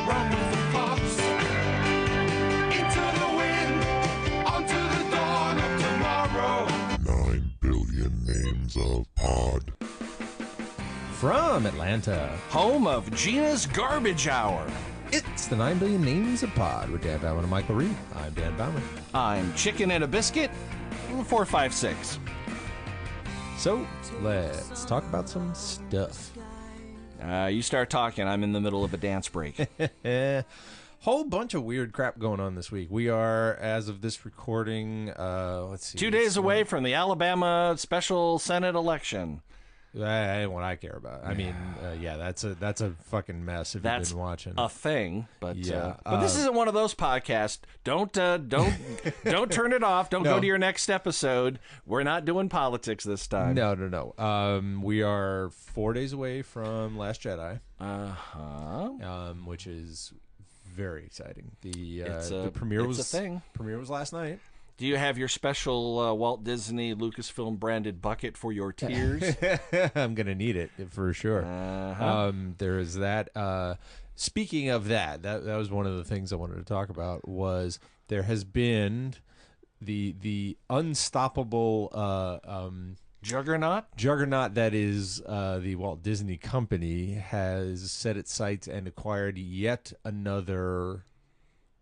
Run with the pups. Into the wind. Onto the dawn of tomorrow. 9 billion names of pod. From Atlanta, Home of Gina's Garbage Hour. it's the 9 Billion Names of Pod with Dan Bauman and Michael Reed. I'm Dan Bauman. I'm Chicken and a Biscuit, 456. So, let's talk about some stuff. You start talking. I'm in the middle of a dance break. Whole bunch of weird crap going on this week. We are, as of this recording, let's see. 2 days away from the Alabama special Senate election. Ain't what I care about. I mean, yeah, that's a fucking mess if That's you've been watching. a thing, but Yeah, but this isn't one of those podcasts. Don't turn it off. Don't No. go to your next episode. We're not doing politics this time. No. We are 4 days away from Last Jedi, which is very exciting. The premiere it's was a thing. Premiere was last night. Do you have your special Walt Disney Lucasfilm branded bucket for your tears? I'm gonna need it for sure. There is that. Speaking of that was one of the things I wanted to talk about. Was there has been the unstoppable Juggernaut that is the Walt Disney Company has set its sights and acquired yet another.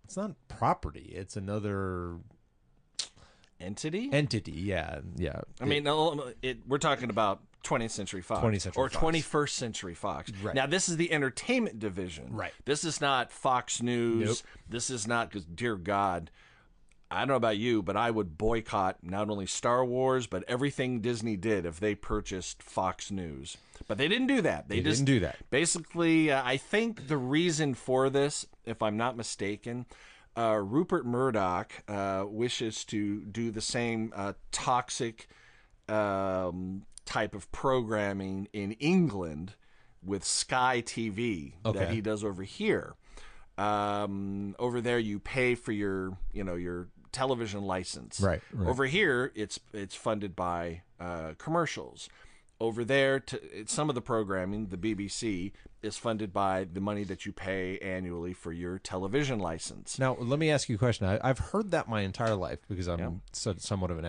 It's not property. It's another entity. Yeah. I mean, we're talking about 20th Century Fox. 20th Century or Fox. 21st Century Fox. Right. Now, this is the entertainment division. Right. This is not Fox News. Nope. This is not, because, dear God, I don't know about you, but I would boycott not only Star Wars, but everything Disney did if they purchased Fox News. But they didn't do that. They didn't do that. Basically, I think the reason for this, if I'm not mistaken, Rupert Murdoch wishes to do the same toxic type of programming in England with Sky TV that he does over here. Over there, you pay for your television license. Right. Over here, it's funded by commercials. Over there, some of the programming, the BBC, is funded by the money that you pay annually for your television license. Now, let me ask you a question. I've heard that my entire life because I'm somewhat of an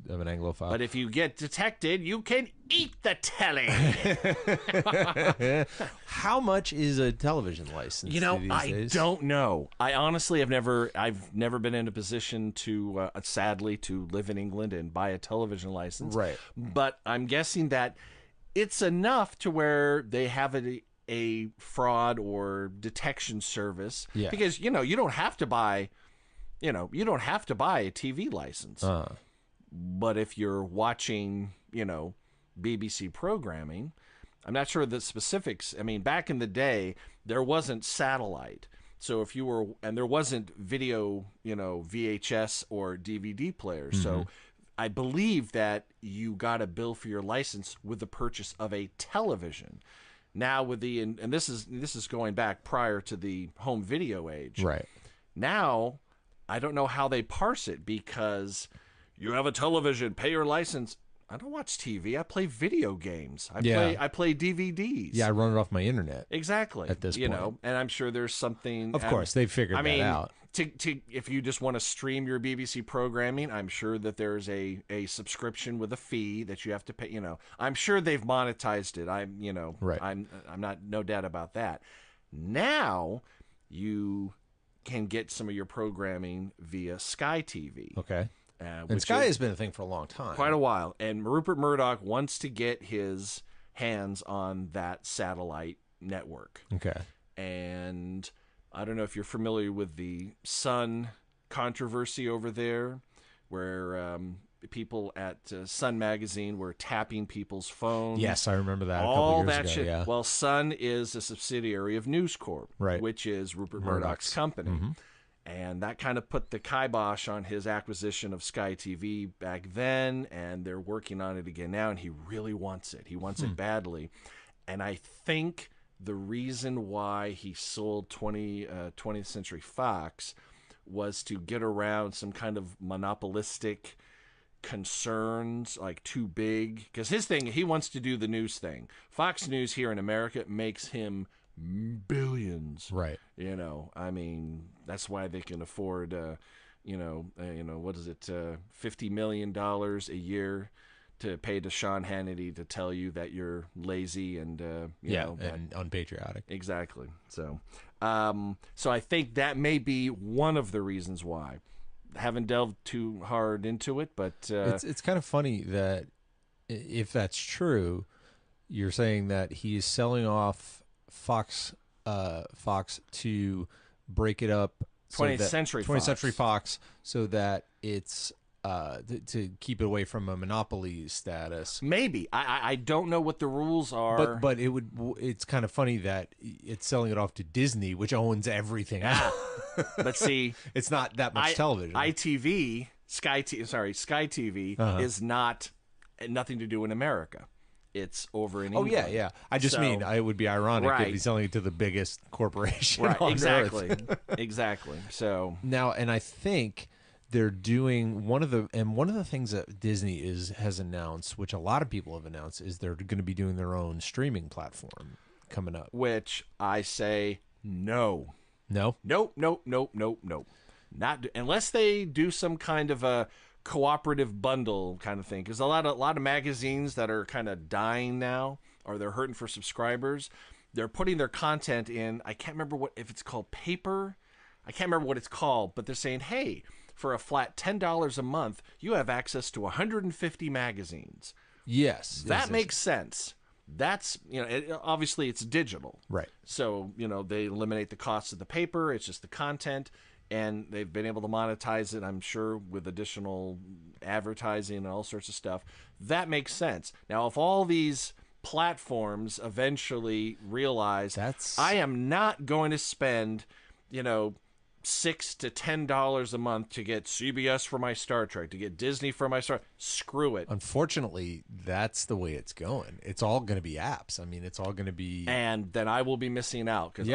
Anglophile. But if you get detected, you can eat the telly. How much is a television license? These I days? don't know. I honestly have I've never been in a position to, sadly, to live in England and buy a television license. Right. But I'm guessing that it's enough to where they have a fraud or detection service. Yeah. Because, you don't have to buy, a TV license. But if you're watching, BBC programming, I'm not sure the specifics. I mean, back in the day, there wasn't satellite. So if you were, and there wasn't video, VHS or DVD players. So I believe that you got a bill for your license with the purchase of a television. Now with and this is going back prior to the home video age. Right. Now, I don't know how they parse it, because you have a television, pay your license. I don't watch TV. I play video games. I play DVDs. Yeah, I run it off my internet. Exactly. At this point. And I'm sure there's something. Of course, they've figured that out. If you just want to stream your BBC programming, I'm sure that there's a subscription with a fee that you have to pay. I'm sure they've monetized it. Right. I'm not, no doubt about that. Now you can get some of your programming via Sky TV. Okay. And Sky has been a thing for a long time. Quite a while. And Rupert Murdoch wants to get his hands on that satellite network. Okay. And I don't know if you're familiar with the Sun controversy over there, where people at Sun Magazine were tapping people's phones. Yes, I remember that. All a couple years that ago, shit. Yeah. Well, Sun is a subsidiary of News Corp, right, which is Rupert Murdoch's company. Mm-hmm. And that kind of put the kibosh on his acquisition of Sky TV back then, and they're working on it again now, and he really wants it. He wants it badly. And I think the reason why he sold 20th Century Fox was to get around some kind of monopolistic concerns, like too big. Because his thing, he wants to do the news thing. Fox News here in America makes him billions. Right. You know, I mean, that's why they can afford, what is it, $50 million a year to pay to Sean Hannity to tell you that you're lazy and, and unpatriotic. Exactly. So I think that may be one of the reasons why. Haven't delved too hard into it, but It's kind of funny that if that's true, you're saying that he is selling off Fox to break it up. 20th Century Fox, so that it's to keep it away from a monopoly status. Maybe I don't know what the rules are, but it's kind of funny that it's selling it off to Disney, which owns everything else. But see, it's not that much television. ITV, Sky TV is nothing to do in America. It's over in England. Oh yeah. I just mean it would be ironic if he's selling it to the biggest corporation on exactly. Earth. Exactly. So now, and I think they're doing one of the things that Disney has announced, which a lot of people have announced, is they're going to be doing their own streaming platform coming up. Which I say no. No? Nope. Not unless they do some kind of a cooperative bundle kind of thing, because a lot of magazines that are kind of dying now, or they're hurting for subscribers, they're putting their content in. I can't remember if it's called paper. I can't remember what it's called, but they're saying, hey, for a flat $10 a month, you have access to 150 magazines. Yes, that makes sense. That's, obviously it's digital, right? So they eliminate the cost of the paper. It's just the content. And they've been able to monetize it, I'm sure, with additional advertising and all sorts of stuff. That makes sense. Now, if all these platforms eventually realize I am not going to spend, $6 to $10 a month to get CBS for my Star Trek, to get Disney for my Star Trek, screw it. Unfortunately, that's the way it's going. It's all going to be apps. I mean, it's all going to be... And then I will be missing out because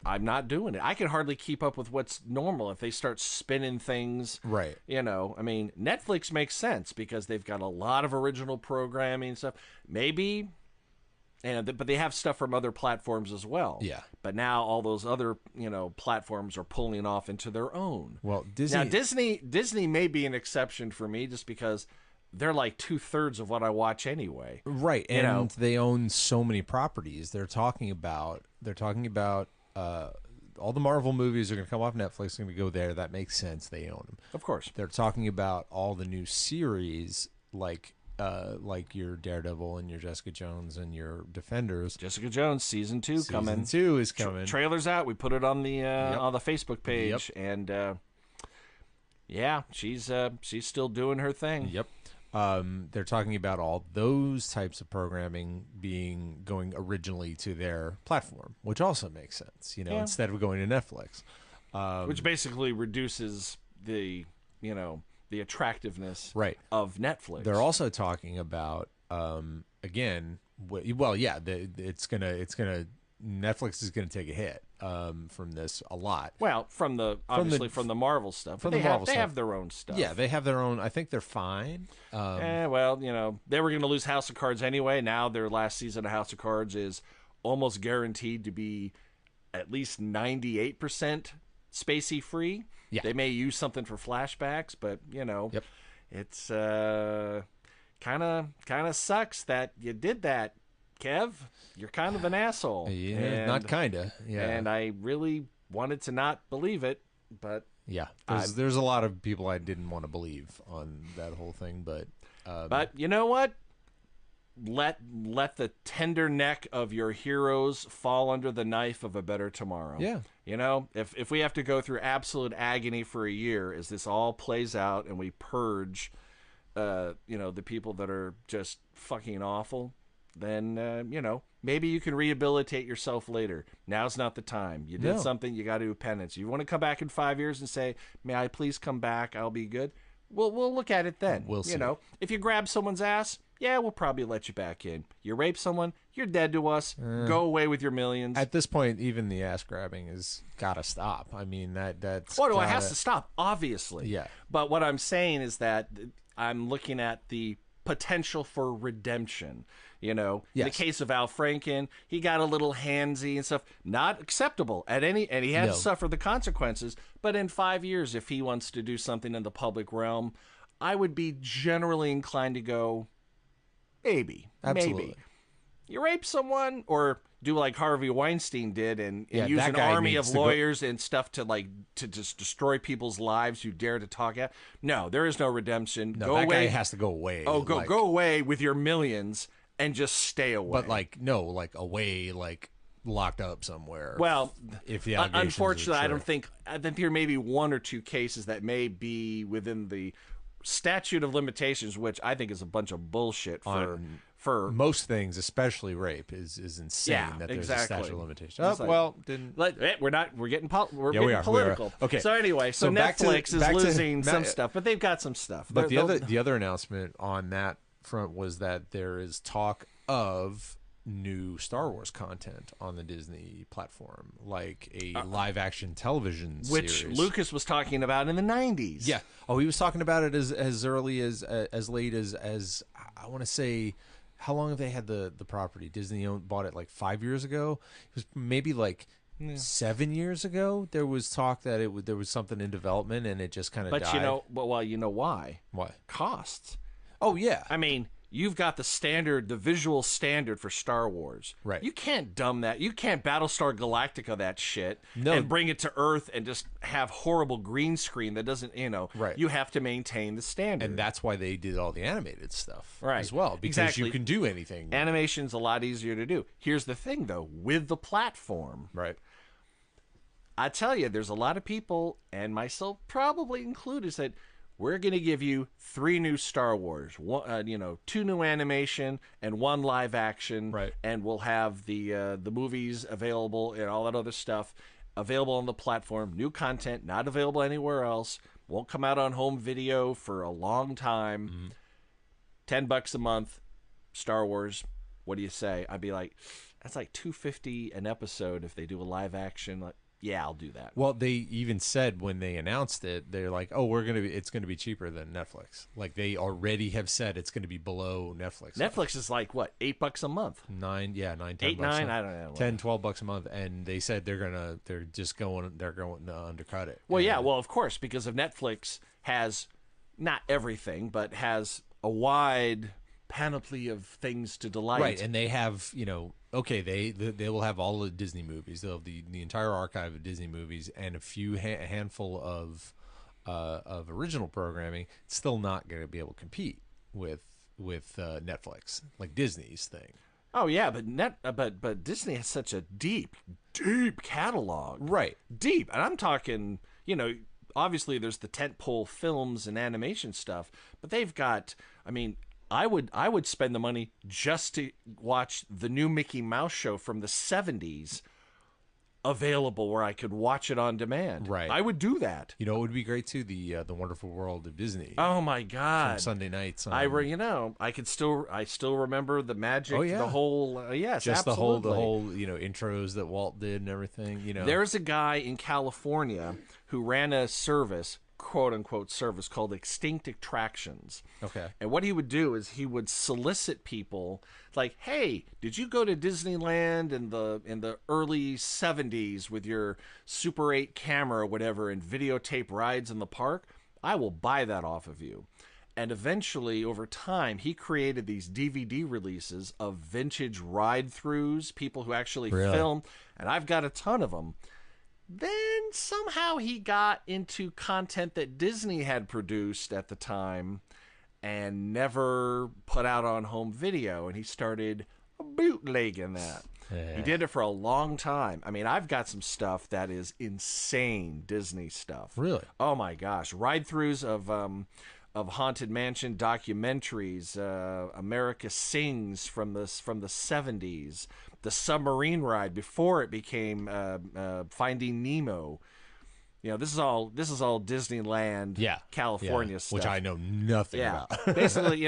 I'm not doing it. I can hardly keep up with what's normal if they start spinning things. Right. I mean, Netflix makes sense because they've got a lot of original programming and stuff. Maybe, but they have stuff from other platforms as well. Yeah. But now all those other, platforms are pulling off into their own. Well, Disney may be an exception for me just because they're like 2/3 of what I watch anyway. Right. And they own so many properties. They're talking about all the Marvel movies are going to come off Netflix. They're going to go there. That makes sense. They own them. Of course. They're talking about all the new series like your Daredevil and your Jessica Jones and your Defenders. Jessica Jones season 2 coming. Season 2 is coming. Trailer's out. We put it on the Facebook page, and she's still doing her thing. Yep. They're talking about all those types of programming going originally to their platform, which also makes sense, instead of going to Netflix. Which basically reduces the attractiveness right. of Netflix. They're also talking about, Netflix is going to take a hit from this a lot. Well, from the Marvel stuff. They have their own stuff. Yeah, they have their own. I think they're fine. They were going to lose House of Cards anyway. Now their last season of House of Cards is almost guaranteed to be at least 98% spacey free. Yeah. They may use something for flashbacks, but Yep. It's kind of sucks that you did that, Kev. You're kind of an asshole. Yeah, not kinda. Yeah. And I really wanted to not believe it, but yeah, there's a lot of people I didn't want to believe on that whole thing, but you know what? Let the tender neck of your heroes fall under the knife of a better tomorrow. Yeah. If we have to go through absolute agony for a year as this all plays out and we purge the people that are just fucking awful, then maybe you can rehabilitate yourself later. Now's not the time. You did something, you got to do penance. You want to come back in 5 years and say, "May I please come back? I'll be good." We'll look at it then. We'll see. If you grab someone's ass, yeah, we'll probably let you back in. You rape someone, you're dead to us. Go away with your millions. At this point, even the ass grabbing has got to stop. I mean, that's... Well, no, it has to stop, obviously. Yeah. But what I'm saying is that I'm looking at the potential for redemption. You know, in the Yes. case of Al Franken, he got a little handsy and stuff. Not acceptable at any, and he had No. to suffer the consequences. But in 5 years, if he wants to do something in the public realm, I would be generally inclined to go, maybe, Absolutely. maybe. You rape someone, or do like Harvey Weinstein did, and Yeah, use that an guy army needs of to go- lawyers and stuff to just destroy people's lives who dare to talk at. No, there is no redemption. No, Go that away. guy has to go away. Oh, like- go away with your millions and just stay away. But like away, like locked up somewhere. well, if the allegations unfortunately, are I true. don't think. I think there may be one or two cases that may be within the statute of limitations, which I think is a bunch of bullshit for most things, especially rape, is insane Yeah, that there's exactly. a statute of limitations. It's Oh, like- well, didn't. We're getting Yeah, getting we are. political. Okay. So anyway, so back to- Netflix is back to- losing some Matt- stuff, but they've got some stuff. But They'll- the other announcement on that front was that there is talk of new Star Wars content on the Disney platform, like a live action television which series. Lucas was talking about in the 90s. Yeah. Oh, he was talking about it as early as late as I want to say. How long have they had the property? Disney bought it like 5 years ago. It was maybe like 7 years ago. There was talk that there was something in development, and it just kind of But died. you know why? Why? Costs. Oh yeah. I mean, you've got the visual standard for Star Wars. Right. You can't dumb that. You can't Battlestar Galactica that shit No. and bring it to Earth and just have horrible green screen that doesn't, Right. You have to maintain the standard. And that's why they did all the animated stuff Right. as well, because Exactly. you can do anything. Animation's a lot easier to do. Here's the thing, though. With the platform, Right. I tell you, there's a lot of people, and myself probably included, said, we're going to give you 3 new Star Wars, 2 new animation and 1 live action, Right. and we'll have the movies available and all that other stuff available on the platform. New content, not available anywhere else. Won't come out on home video for a long time. Mm-hmm. $10 a month, Star Wars. What do you say? I'd be like, that's like $250 an episode if they do a live action. Like, yeah, I'll do that. Well, they even said when they announced it, they're like, "Oh, it's going to be cheaper than Netflix." Like they already have said it's going to be below Netflix. Netflix is like what, $8 a month? $9, $10 $8, bucks. $9, I don't know. $10, $12 a month, and they said they're going to undercut it. Well, And- yeah, well, of course, because of Netflix has not everything, but has a wide panoply of things to delight. Right, and they have, okay, they will have all the Disney movies. They'll have the entire archive of Disney movies and a handful of original programming. It's still not going to be able to compete with Netflix, like Disney's thing. Oh yeah, but Disney has such a deep catalog. Right. Deep, and I'm talking, obviously there's the tentpole films and animation stuff, but they've got, I mean, I would spend the money just to watch the new Mickey Mouse show from the 70s available where I could watch it on demand. Right. I would do that. It would be great too. The Wonderful World of Disney. Oh my from God. Sunday nights. I still remember the magic. Oh, yeah. The whole yes, just absolutely. the whole intros that Walt did and everything. There's a guy in California who ran a service, quote unquote service, called Extinct Attractions. Okay. And what he would do is he would solicit people like, "Hey, did you go to Disneyland in the early 70s with your Super 8 camera or whatever and videotape rides in the park? I will buy that off of you." And eventually, over time, he created these DVD releases of vintage ride-throughs, people who actually Really? film, and I've got a ton of them. Then somehow he got into content that Disney had produced at the time and never put out on home video, and he started bootlegging that. He did it for a long time. I mean, I've got some stuff that is insane Disney stuff. Really? Oh my gosh, ride-throughs of Haunted Mansion documentaries, America Sings from the 70s, the submarine ride before it became Finding Nemo. This is all Disneyland, California stuff, which I know nothing about. Basically,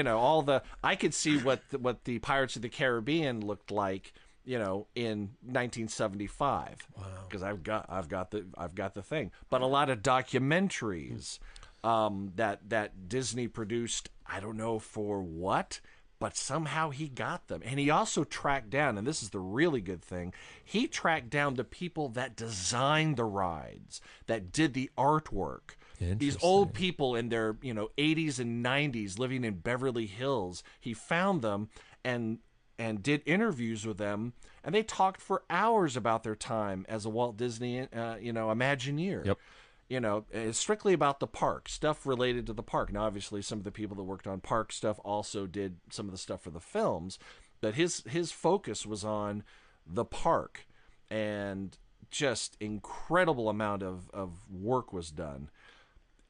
I could see what the Pirates of the Caribbean looked like, in 1975. Wow. Because I've got the thing. But a lot of documentaries that Disney produced, I don't know for what, but somehow he got them. And he also tracked down, and this is the really good thing, he tracked down the people that designed the rides, that did the artwork. These old people in their 80s and 90s living in Beverly Hills. He found them and did interviews with them, and they talked for hours about their time as a Walt Disney Imagineer. Yep. It's strictly about the park, stuff related to the park. Now, obviously, some of the people that worked on park stuff also did some of the stuff for the films, but his focus was on the park, and just incredible amount of work was done.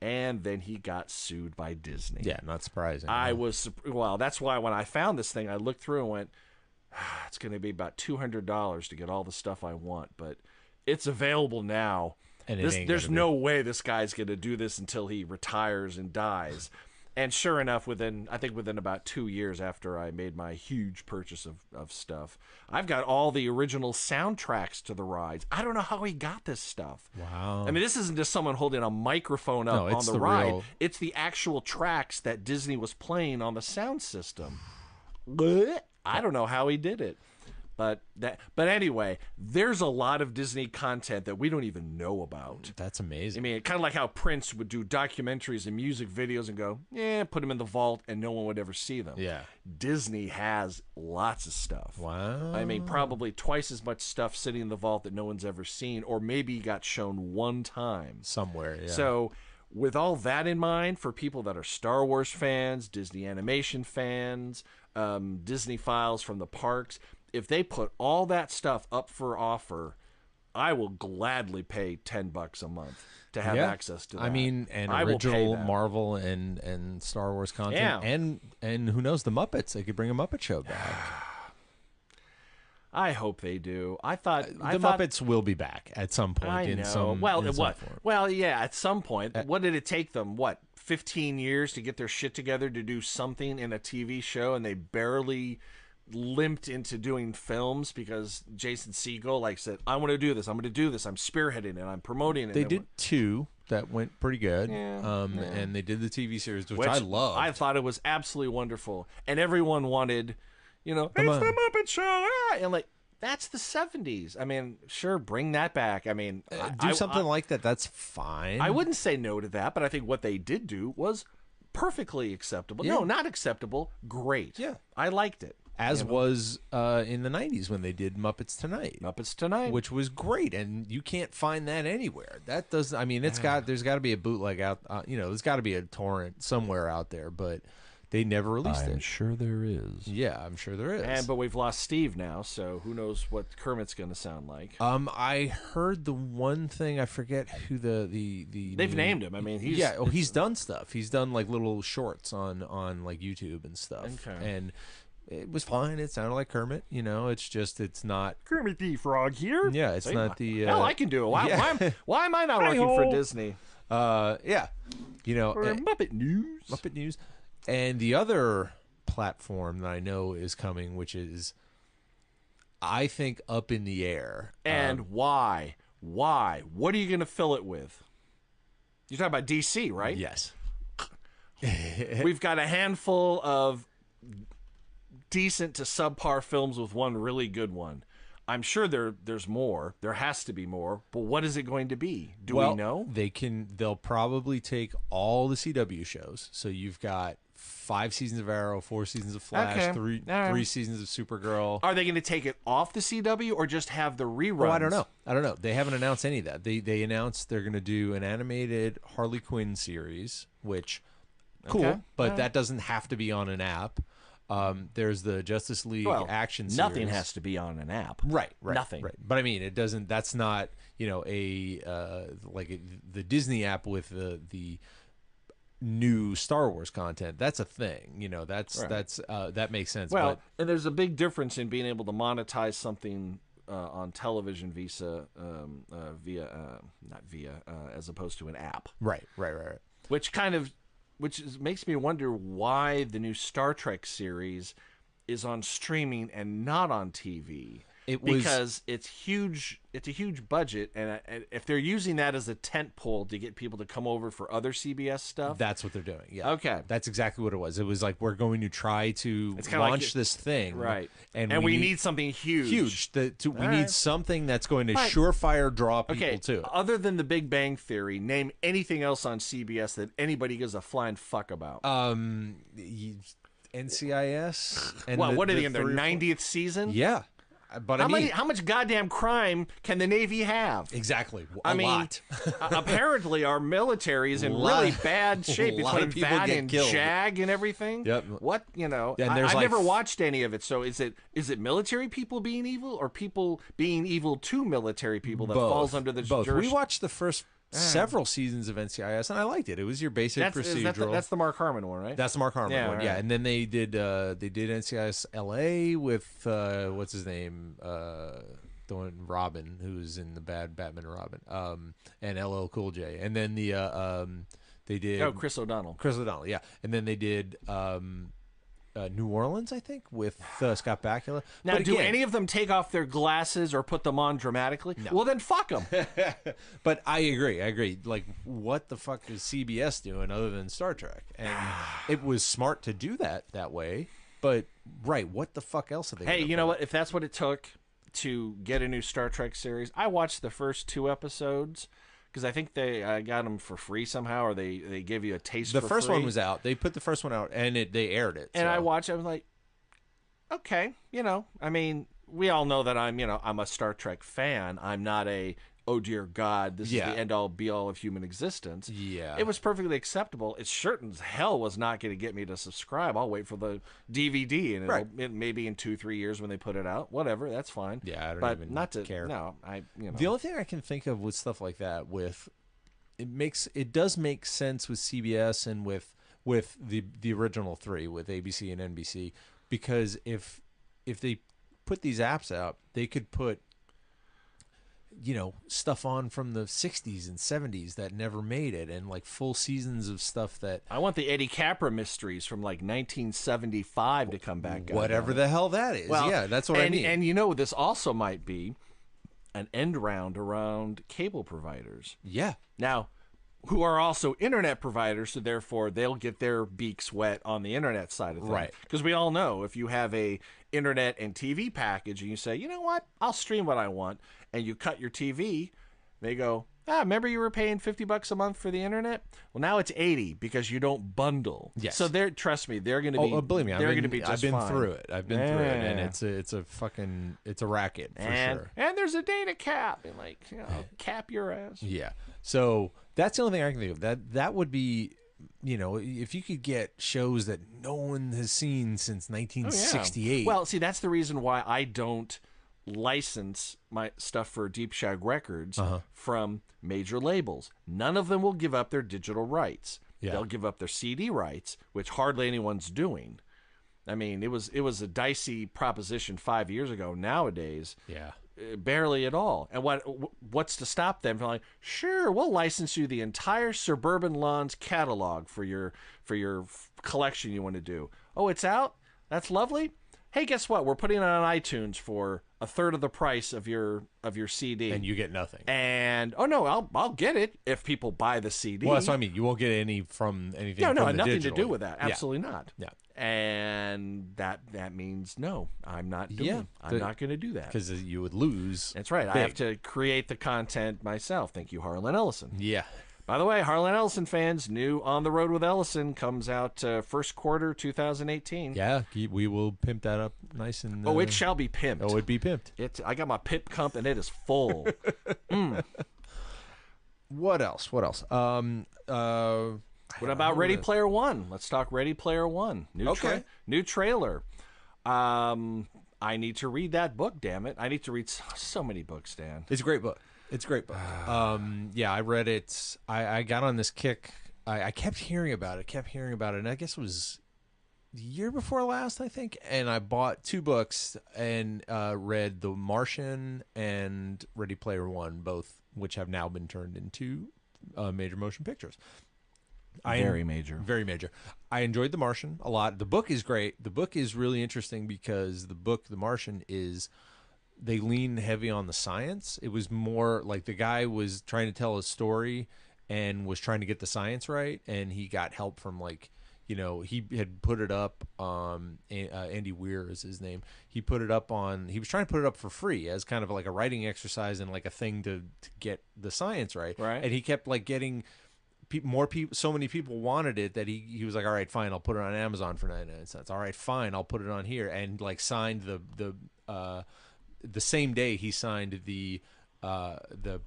And then he got sued by Disney. Yeah, not surprising. That's why when I found this thing, I looked through and went, it's going to be about $200 to get all the stuff I want, but it's available now. And there's no way this guy's going to do this until he retires and dies. And sure enough, within about 2 years after I made my huge purchase of stuff, I've got all the original soundtracks to the rides. I don't know how he got this stuff. Wow. I mean, this isn't just someone holding a microphone up on the ride. real... It's the actual tracks that Disney was playing on the sound system. I don't know how he did it. But anyway, there's a lot of Disney content that we don't even know about. That's amazing. I mean, kind of like how Prince would do documentaries and music videos and go, put them in the vault and no one would ever see them. Yeah. Disney has lots of stuff. Wow. I mean, probably twice as much stuff sitting in the vault that no one's ever seen, or maybe got shown one time. Somewhere, yeah. So with all that in mind, for people that are Star Wars fans, Disney animation fans, Disney files from the parks, if they put all that stuff up for offer, I will gladly pay $10 a month to have access to that. I mean, and original Marvel and Star Wars content, and who knows, the Muppets. They could bring a Muppet Show back. I hope they do. I thought Muppets will be back at some point. I know. In some what? Form. Well, yeah, at some point. What did it take them? 15 years to get their shit together to do something in a TV show, and they barely limped into doing films because Jason Segel said, I want to do this, I'm spearheading it, I'm promoting it. They did 2 that went pretty good. And they did the TV series, which I loved. I thought it was absolutely wonderful, and everyone wanted, it's the Muppet Show, and that's the 70s. I mean, sure, bring that back. I mean, do something like that. That's fine. I wouldn't say no to that, but I think what they did do was perfectly acceptable. Yeah. No, not acceptable. Great. Yeah, I liked it. As was in the 90s when they did Muppets Tonight. Which was great, and you can't find that anywhere. That doesn't... I mean, there's got to be a bootleg out... there's got to be a torrent somewhere out there, but they never released it. I'm sure there is. Yeah, I'm sure there is. But we've lost Steve now, so who knows what Kermit's going to sound like. I heard the one thing, I forget who the They've named him. I mean, he's done stuff. He's done little shorts on YouTube and stuff. Okay. And it was fine. It sounded like Kermit. It's just, it's not Kermit the Frog here. Yeah, it's not the. Hell, I can do it. Why am I not working for Disney? Yeah, Muppet News. Muppet News, and the other platform that I know is coming, which is, I think, up in the air. And why? Why? What are you going to fill it with? You're talking about DC, right? Yes. We've got a handful of decent to subpar films with one really good one. I'm sure there's more. There has to be more. But what is it going to be? Do we know? They'll probably take all the CW shows. So you've got 5 seasons of Arrow, 4 seasons of Flash, Okay. 3 seasons of Supergirl. Are they going to take it off the CW or just have the reruns? Oh, I don't know. They haven't announced any of that. They announced they're going to do an animated Harley Quinn series, which cool, but that doesn't have to be on an app. There's the Justice League action series. Nothing has to be on an app. Right. Nothing. Right. But I mean, it doesn't. That's not the Disney app with the new Star Wars content. That's a thing. That makes sense. Well, and there's a big difference in being able to monetize something on television as opposed to an app. Right. Which makes me wonder why the new Star Trek series is on streaming and not on TV. because it's huge. It's a huge budget, and if they're using that as a tent pole to get people to come over for other CBS stuff, that's what they're doing. Yeah. Okay. That's exactly what it was. It was like, we're going to try to kinda launch like this thing. right? And we need something huge. We right. need something that's going to Right. surefire draw people Okay. to it. Other than The Big Bang Theory, name anything else on CBS that anybody gives a flying fuck about. NCIS. And what are they in their 3 or 4 90th season? Yeah. But How much goddamn crime can the Navy have? Exactly. I mean, lot. Apparently our military is in Lot- really bad shape a lot of between people that get and killed. JAG and everything. Yep. What, And I've there's like never watched any of it. So is it military people being evil or people being evil to military people that Both. falls under the Both. We jurisdiction? watched the first several seasons of NCIS, and I liked it. It was your basic procedural. That's the Mark Harmon one, right? That's the Mark Harmon Yeah, one, right. yeah. And then they did NCIS LA with what's his name, the one Robin, who's in the bad Batman and Robin, and LL Cool J. And then they did Chris O'Donnell. Chris O'Donnell, yeah. And then they did New Orleans, I think, with Scott Bakula. Now, But do again- any of them take off their glasses or put them on dramatically? Well, then fuck them. But I agree. Like, what the fuck is CBS doing other than Star Trek? And it was smart to do that way. But right, what the fuck else are they? Hey, gonna you know put? what? If that's what it took to get a new Star Trek series, I watched the first 2 episodes because I think they got them for free somehow, or they give you a taste. The for first free. one was out. They put the first one out, and they aired it. And so. I watched. I was like, okay, I mean, we all know that I'm a Star Trek fan. I'm not a, oh dear God, this Yeah. is the end all be all of human existence. Yeah. It was perfectly acceptable. It certain as hell was not going to get me to subscribe. I'll wait for the DVD, and Right. maybe in 2-3 years when they put it out. Whatever, that's fine. Yeah, I don't but even not to care. No, The only thing I can think of with stuff like that, it does make sense with CBS and with the original 3 with ABC and NBC, because if they put these apps out, they could put stuff on from the 60s and 70s that never made it, and like full seasons of stuff that I want the Eddie Capra mysteries from like 1975 to come back. whatever the hell that is. Well, yeah, that's what I mean. And this also might be an end round around cable providers. yeah. Now, who are also internet providers, so therefore they'll get their beaks wet on the internet side of things. Right. Because we all know if you have a internet and TV package and you say, you know what, I'll stream what I want, and you cut your TV, they go, remember you were paying $50 a month for the internet? Well, now it's $80 because you don't bundle. Yes. So trust me, they're going to be. Believe me, they're going to be just I've been fine. through it. I've been through it, and Yeah. it's a racket for sure. And there's a data cap. And cap your ass. Yeah. So that's the only thing I can think of. That would be, if you could get shows that no one has seen since 1968. Well, see, that's the reason why I don't license my stuff for Deep Shag Records from major labels. None of them will give up their digital rights. Yeah. They'll give up their CD rights, which hardly anyone's doing. I mean, it was a dicey proposition 5 years ago. Nowadays, yeah. barely at all. And what's to stop them from like, sure, we'll license you the entire Suburban Lawns catalog for your collection you want to do. Oh, it's out? That's lovely. Hey, guess what? We're putting it on iTunes for a third of the price of your CD. And you get nothing. And oh no, I'll get it if people buy the CD. Well, that's what I mean. You won't get any from anything. No, from the nothing digital. to do with that. Yeah. Absolutely not. Yeah. And that means no, I'm not doing. Yeah. I'm not going to do that. Because you would lose. That's right. I big. have to create the content myself. Thank you, Harlan Ellison. Yeah. By the way, Harlan Ellison fans, new On the Road with Ellison comes out first quarter 2018. Yeah. We will pimp that up nice and. Oh, it shall be pimped. Oh, it'd be pimped. I got my pimp comp and it is full. What else? What about Ready Player One? Let's talk Ready Player One. Okay. New trailer. I need to read that book, damn it. I need to read so many books, Dan. It's a great book. Yeah, I read it. I got on this kick. I kept hearing about it, and I guess it was the year before last, I think. And I bought 2 books and read The Martian and Ready Player One, both which have now been turned into major motion pictures. Very major. Very major. I enjoyed The Martian a lot. The book is great. The book is really interesting because the book, The Martian, is they lean heavy on the science. It was more like the guy was trying to tell a story and was trying to get the science right, and he got help from like, you know, he had put it up. Andy Weir is his name. He put it up on. He was trying to put it up for free as kind of like a writing exercise and like a thing to get the science right. Right. And he kept like getting more people. So many people wanted it that he was like, all right, fine, I'll put it on Amazon for 99 cents. All right, fine, I'll put it on here, and like signed the same day he signed the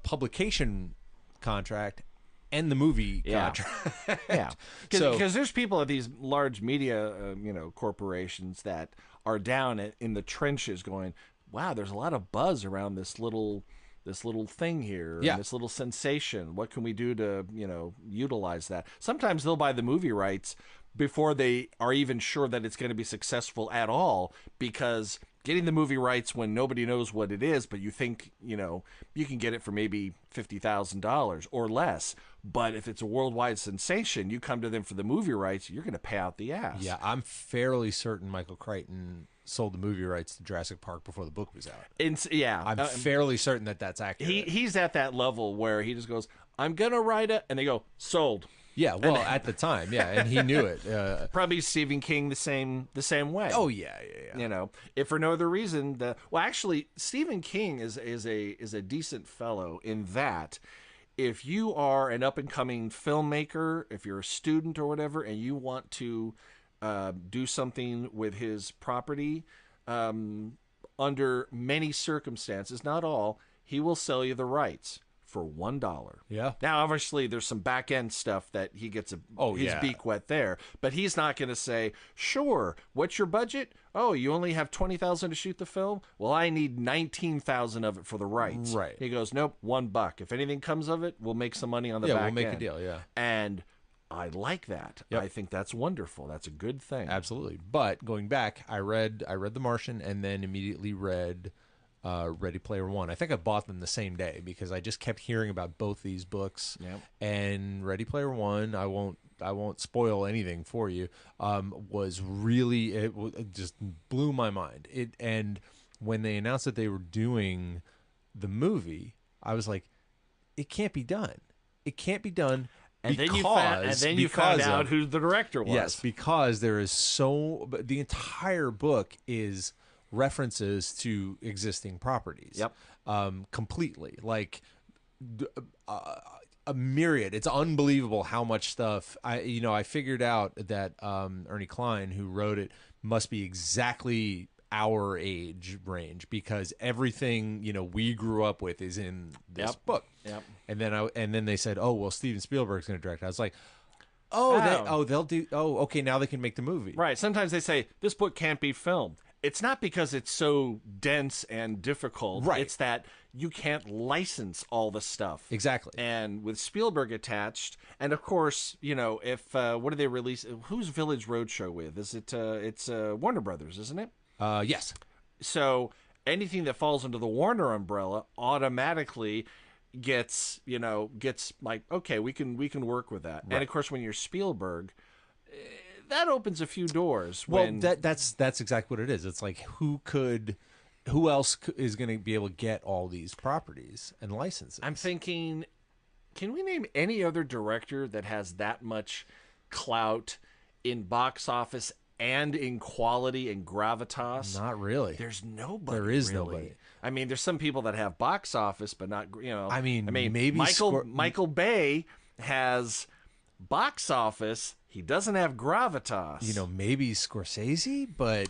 publication contract and the movie contract. Yeah, because there's people at these large media, corporations that are down in the trenches, going, "Wow, there's a lot of buzz around this little thing here, Yeah. and this little sensation. What can we do to utilize that?" Sometimes they'll buy the movie rights before they are even sure that it's going to be successful at all, because getting the movie rights when nobody knows what it is, but you think, you can get it for maybe $50,000 or less. But if it's a worldwide sensation, you come to them for the movie rights, you're going to pay out the ass. Yeah, I'm fairly certain Michael Crichton sold the movie rights to Jurassic Park before the book was out. I'm fairly certain that that's accurate. He's at that level where he just goes, "I'm going to write it," and they go, "Sold." Yeah, well, at the time, yeah, and he knew it. Probably Stephen King the same way. Oh yeah. If for no other reason, actually, Stephen King is a decent fellow in that if you are an up and coming filmmaker, if you're a student or whatever, and you want to do something with his property, under many circumstances, not all, he will sell you the rights for $1. Yeah. Now, obviously, there's some back end stuff that he gets his beak wet there, but he's not going to say, "Sure, what's your budget? Oh, you only have $20,000 to shoot the film. Well, I need $19,000 of it for the rights." Right. He goes, "Nope, $1. If anything comes of it, we'll make some money on the back end." Yeah, we'll make a deal. Yeah. And I like that. Yep. I think that's wonderful. That's a good thing. Absolutely. But going back, I read The Martian and then immediately read Ready Player One. I think I bought them the same day because I just kept hearing about both these books. Yep. And Ready Player One, I won't spoil anything for you. Was really it just blew my mind. And when they announced that they were doing the movie, I was like, it can't be done. It can't be done. And then you found out who the director was. Yes, because there is the entire book is references to existing properties. Yep. Completely. Like a myriad. It's unbelievable how much stuff. I figured out that Ernie Klein, who wrote it, must be exactly our age range because everything we grew up with is in this book. Yep. And then they said, "Oh, well, Steven Spielberg's going to direct." I was like, they'll do. Oh, okay, now they can make the movie. Right. Sometimes they say this book can't be filmed. It's not because it's so dense and difficult. Right. It's that you can't license all the stuff. Exactly. And with Spielberg attached, and of course, if what do they release? Who's Village Roadshow with? Is it? It's Warner Brothers, isn't it? Yes. So anything that falls under the Warner umbrella automatically gets like, okay, we can work with that. Right. And of course, when you're Spielberg, that opens a few doors. That's exactly what it is. It's like who else is going to be able to get all these properties and licenses? I'm thinking, can we name any other director that has that much clout in box office and in quality and gravitas? Not really. There's nobody. There is really. nobody. I mean, there's some people that have box office, but not. I mean, maybe Michael Bay has box office. He doesn't have gravitas. Maybe Scorsese, but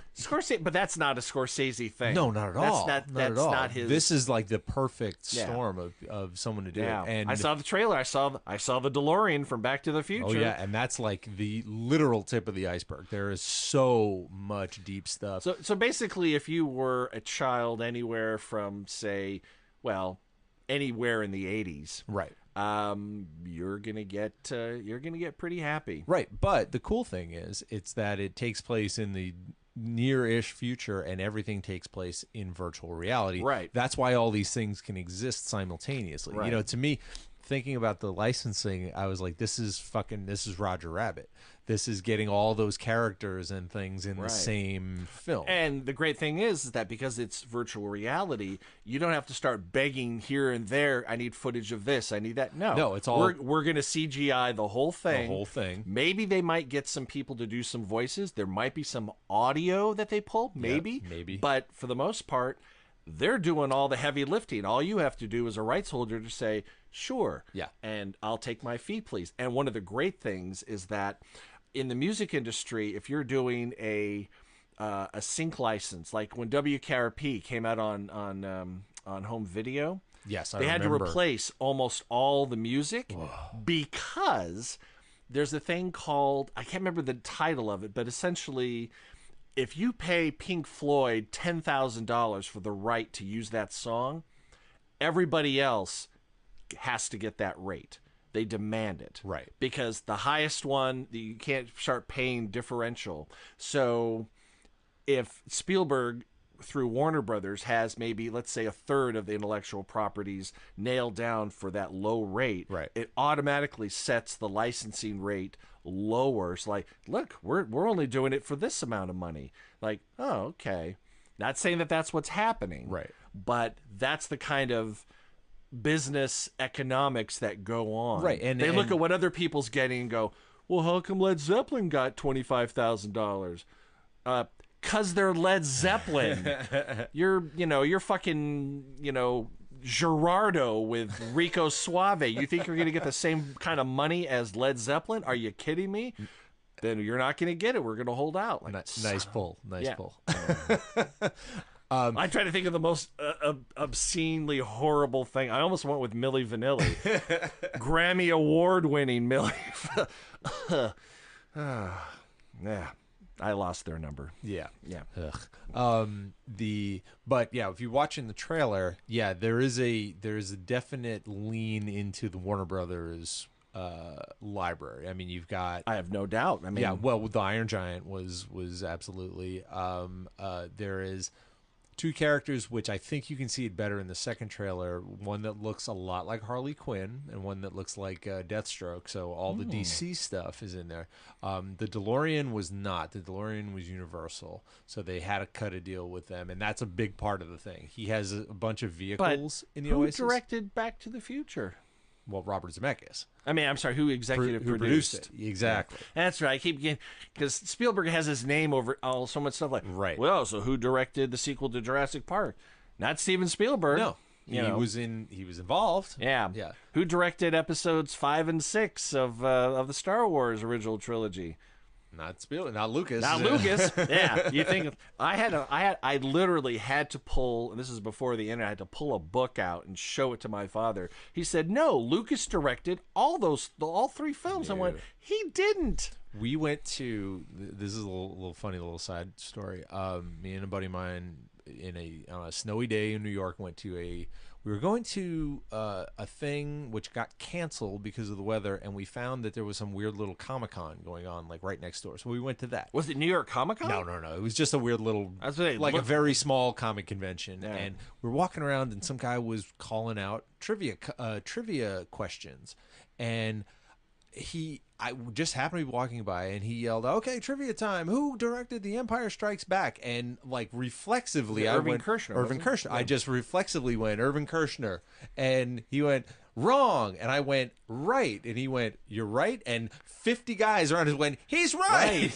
that's not a Scorsese thing. No, not at all. That's not his. This is like the perfect storm of someone to do it. And I saw the trailer. I saw the DeLorean from Back to the Future. Oh yeah, and that's like the literal tip of the iceberg. There is so much deep stuff. So basically, if you were a child anywhere from, say, anywhere in the 80s, right. You're gonna get pretty happy, right? But the cool thing is, it's that it takes place in the near-ish future, and everything takes place in virtual reality. Right. That's why all these things can exist simultaneously. Right. To me, thinking about the licensing, I was like, this is Roger Rabbit. this is getting all those characters and things in the Right. same film. And the great thing is that because it's virtual reality, you don't have to start begging here and there. I need footage of this. I need that. No, it's all- we're going to CGI the whole thing. The whole thing. Maybe they might get some people to do some voices. There might be some audio that they pull. Maybe. maybe. But for the most part, they're doing all the heavy lifting. All you have to do as a rights holder to say, sure. Yeah. And I'll take my fee, please. And one of the great things is that in the music industry, if you're doing a sync license, like when WKRP came out on home video, Yes, I they had to remember. replace almost all the music because there's a thing called, I can't remember the title of it, but essentially, if you pay Pink Floyd $10,000 for the right to use that song, everybody else has to get that rate. They demand it. Right. Because the highest one, you can't start paying differential. So if Spielberg, through Warner Brothers, has maybe, let's say, a third of the intellectual properties nailed down for that low rate, Right. it automatically sets the licensing rate lower. It's like, look, we're only doing it for this amount of money. Like, oh, okay. Not saying that that's what's happening. Right. But that's the kind of business economics that go on. Right, and- they look and- at what other people's getting and go, well, how come Led Zeppelin got $25,000? 'Cause they're Led Zeppelin. you're fucking, Gerardo with Rico Suave. You think you're going to get the same kind of money as Led Zeppelin? Are you kidding me? Then you're not going to get it. We're going to hold out. Like, Nice pull. Nice Yeah. pull. I try to think of the most obscenely horrible thing. I almost went with Milli Vanilli. Grammy Award-winning Milli. Yeah, I lost their number. Yeah. Yeah. Ugh. But yeah, if you're watching the trailer, yeah, there is a definite lean into the Warner Brothers library. I mean, you've got I have no doubt. I mean, yeah, well, the Iron Giant was absolutely there is two characters which I think you can see it better in the second trailer, one that looks a lot like Harley Quinn and one that looks like Deathstroke, so all the DC stuff is in there. The DeLorean was not. The DeLorean was Universal, so they had to cut a deal with them, and that's a big part of the thing. He has a bunch of but vehicles in the who Oasis. directed Back to the Future? Well, Robert Zemeckis. I mean, I'm sorry, who executive Who produced it. Exactly. That's right. I keep getting, because Spielberg has his name over so much stuff like, Right. well, so who directed the sequel to Jurassic Park? Not Steven Spielberg. No, You he know. was involved. Yeah. Yeah. Who directed episodes 5 and 6 of the Star Wars original trilogy? Not Spielberg, not Lucas. Not Lucas. Yeah. You think I literally had to pull, and this is before the internet, I had to pull a book out and show it to my father. He said, "No, Lucas directed all 3 films." I went, "He didn't." We went to, this is a little funny little side story. Me and a buddy of mine on a snowy day in New York we were going to a thing which got canceled because of the weather, and we found that there was some weird little Comic-Con going on like right next door. So we went to that. Was it New York Comic Con? No. It was just a weird little, That's what like a very small comic convention. Yeah. And we were walking around, and some guy was calling out trivia questions, and I just happened to be walking by, and he yelled, "Okay, trivia time! Who directed The Empire Strikes Back?" And like reflexively, I Irving went, Kershner, Irving wasn't it? Kershner. I just reflexively went, Irving Kershner, and he went, "Wrong," and I went, "Right," and he went, "You're right," and 50 guys around us went, "He's right."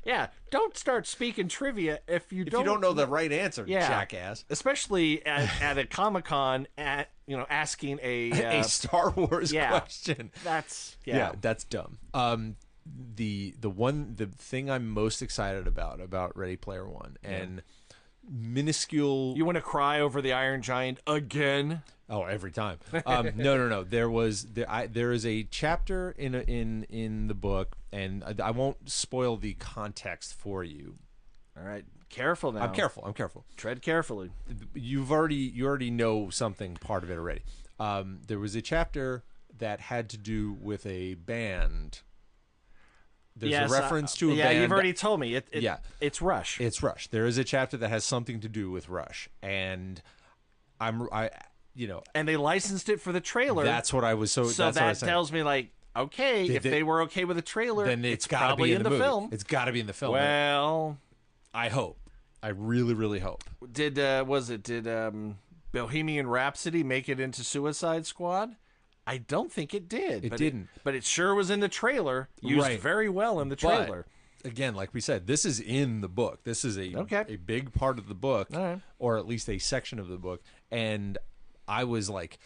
Yeah. Don't start speaking trivia if you If you don't know the right answer, Yeah. jackass. Especially at a Comic Con, asking A Star Wars Yeah. question. That's Yeah, that's dumb. The thing I'm most excited about Ready Player One and minuscule. You want to cry over the Iron Giant again? Oh, every time. No. There is a chapter in the book, and I won't spoil the context for you. All right, careful now. I'm careful. Tread carefully. You already know something part of it already. There was a chapter that had to do with a band. There's Yes, a reference to a yeah, band. you've already told me. Yeah. It's Rush. It's Rush. There is a chapter that has something to do with Rush, and And they licensed it for the trailer. that's what I was. So that's what I that was saying. tells me, like, Okay, if they were okay with the trailer, then it's got to probably be in the movie. film. It's got to be in the film. Well, I hope. I really, really hope. did Bohemian Rhapsody make it into Suicide Squad? I don't think it did. It didn't. But it sure was in the trailer. Used Right. very well in the trailer. But, again, like we said, this is in the book. This is a big part of the book, All right. or at least a section of the book. And I was like,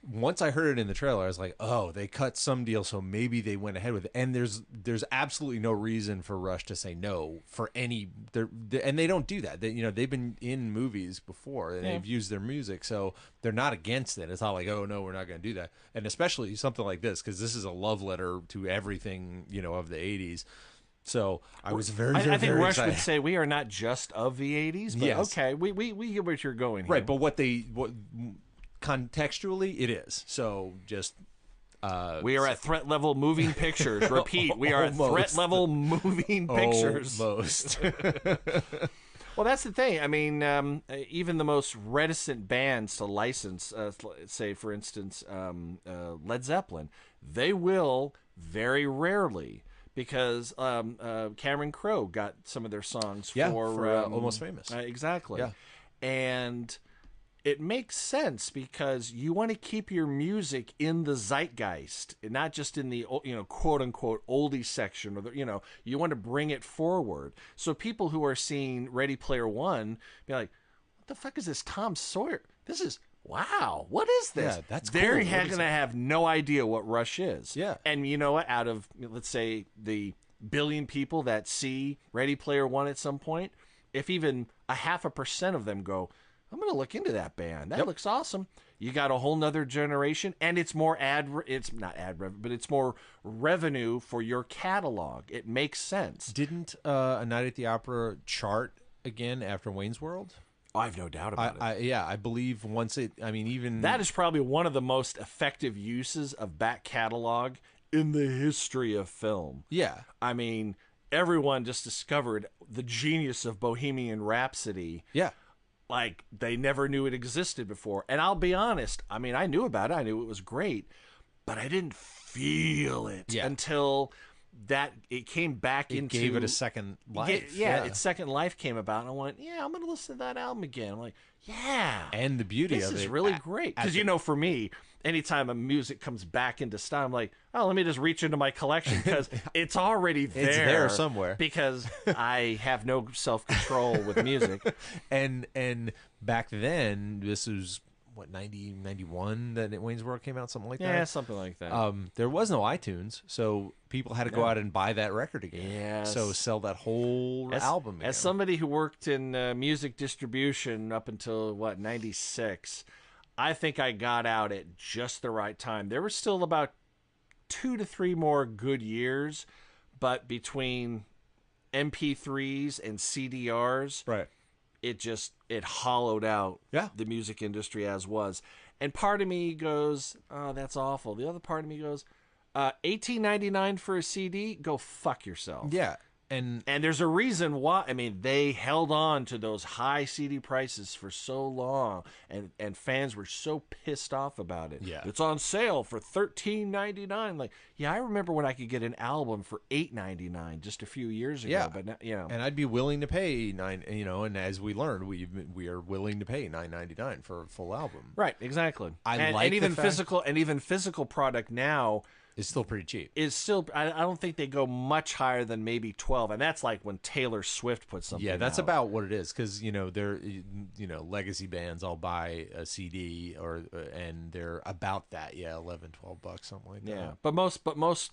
once I heard it in the trailer, I was like, oh, they cut some deal, so maybe they went ahead with it. And there's absolutely no reason for Rush to say no for any. And they don't do that. They've been in movies before and they've used their music, so they're not against it. It's not like, oh no, we're not going to do that. And especially something like this, because this is a love letter to everything of the '80s. So I was I think very Rush excited. would say we are not just of the '80s, but Yes. okay, we get what you're going here. Right, but what contextually it is. So just we are at threat level moving pictures. Repeat, we are at threat level moving pictures. Almost. Well, that's the thing. I mean, even the most reticent bands to license, say, for instance, Led Zeppelin, they will very rarely, because Cameron Crowe got some of their songs for Almost Famous. Exactly. Yeah. And it makes sense because you want to keep your music in the zeitgeist, not just in the quote unquote oldie section, or you want to bring it forward. So people who are seeing Ready Player One be like, "What the fuck is this Tom Sawyer? This is wow. What is this?" Yeah, that's They're cool. going to have no idea what Rush is. Yeah. And you know what? Out of, let's say, the billion people that see Ready Player One at some point, if even 0.5% of them go, I'm going to look into that band. That looks awesome. You got a whole nother generation, and it's more it's not ad revenue, but it's more revenue for your catalog. It makes sense. Didn't A Night at the Opera chart again after Wayne's World? I have no doubt about it. I believe once even That is probably one of the most effective uses of back catalog in the history of film. Yeah. I mean, everyone just discovered the genius of Bohemian Rhapsody. Yeah. Like they never knew it existed before. And I'll be honest, I mean, I knew about it. I knew it was great, but I didn't feel it until that it came back into... Gave it a second life. Its second life came about, and I went, I'm going to listen to that album again. I'm like, And the beauty of it... This is really great. Because, for me, anytime a music comes back into style, I'm like, oh, let me just reach into my collection, because it's already there. It's there somewhere. Because I have no self-control with music. And back then, this was... 90, 91 that Wayne's World came out, something like that? Yeah, something like that. There was no iTunes, so people had to go out and buy that record again. Yes. So sell that whole album again. As somebody who worked in music distribution up until, 96, I think I got out at just the right time. There were still about 2 to 3 more good years, but between MP3s and CDRs... Right. It hollowed out the music industry as was. And part of me goes, oh, that's awful. The other part of me goes, $18.99 for a CD? Go fuck yourself. Yeah. And there's a reason why. I mean, they held on to those high CD prices for so long, and fans were so pissed off about it. Yeah. It's on sale for $13.99. Like, I remember when I could get an album for $8.99 just a few years ago. Yeah. But now, and I'd be willing to pay and as we learned, we are willing to pay $9.99 for a full album. Right, exactly. And even physical product now is still pretty cheap. Is still, I don't think they go much higher than maybe 12, and that's like when Taylor Swift puts something. Yeah, that's out. about what it is, because they're legacy bands all buy a CD and they're about that. Yeah, $11, $12, something like that. Yeah, but most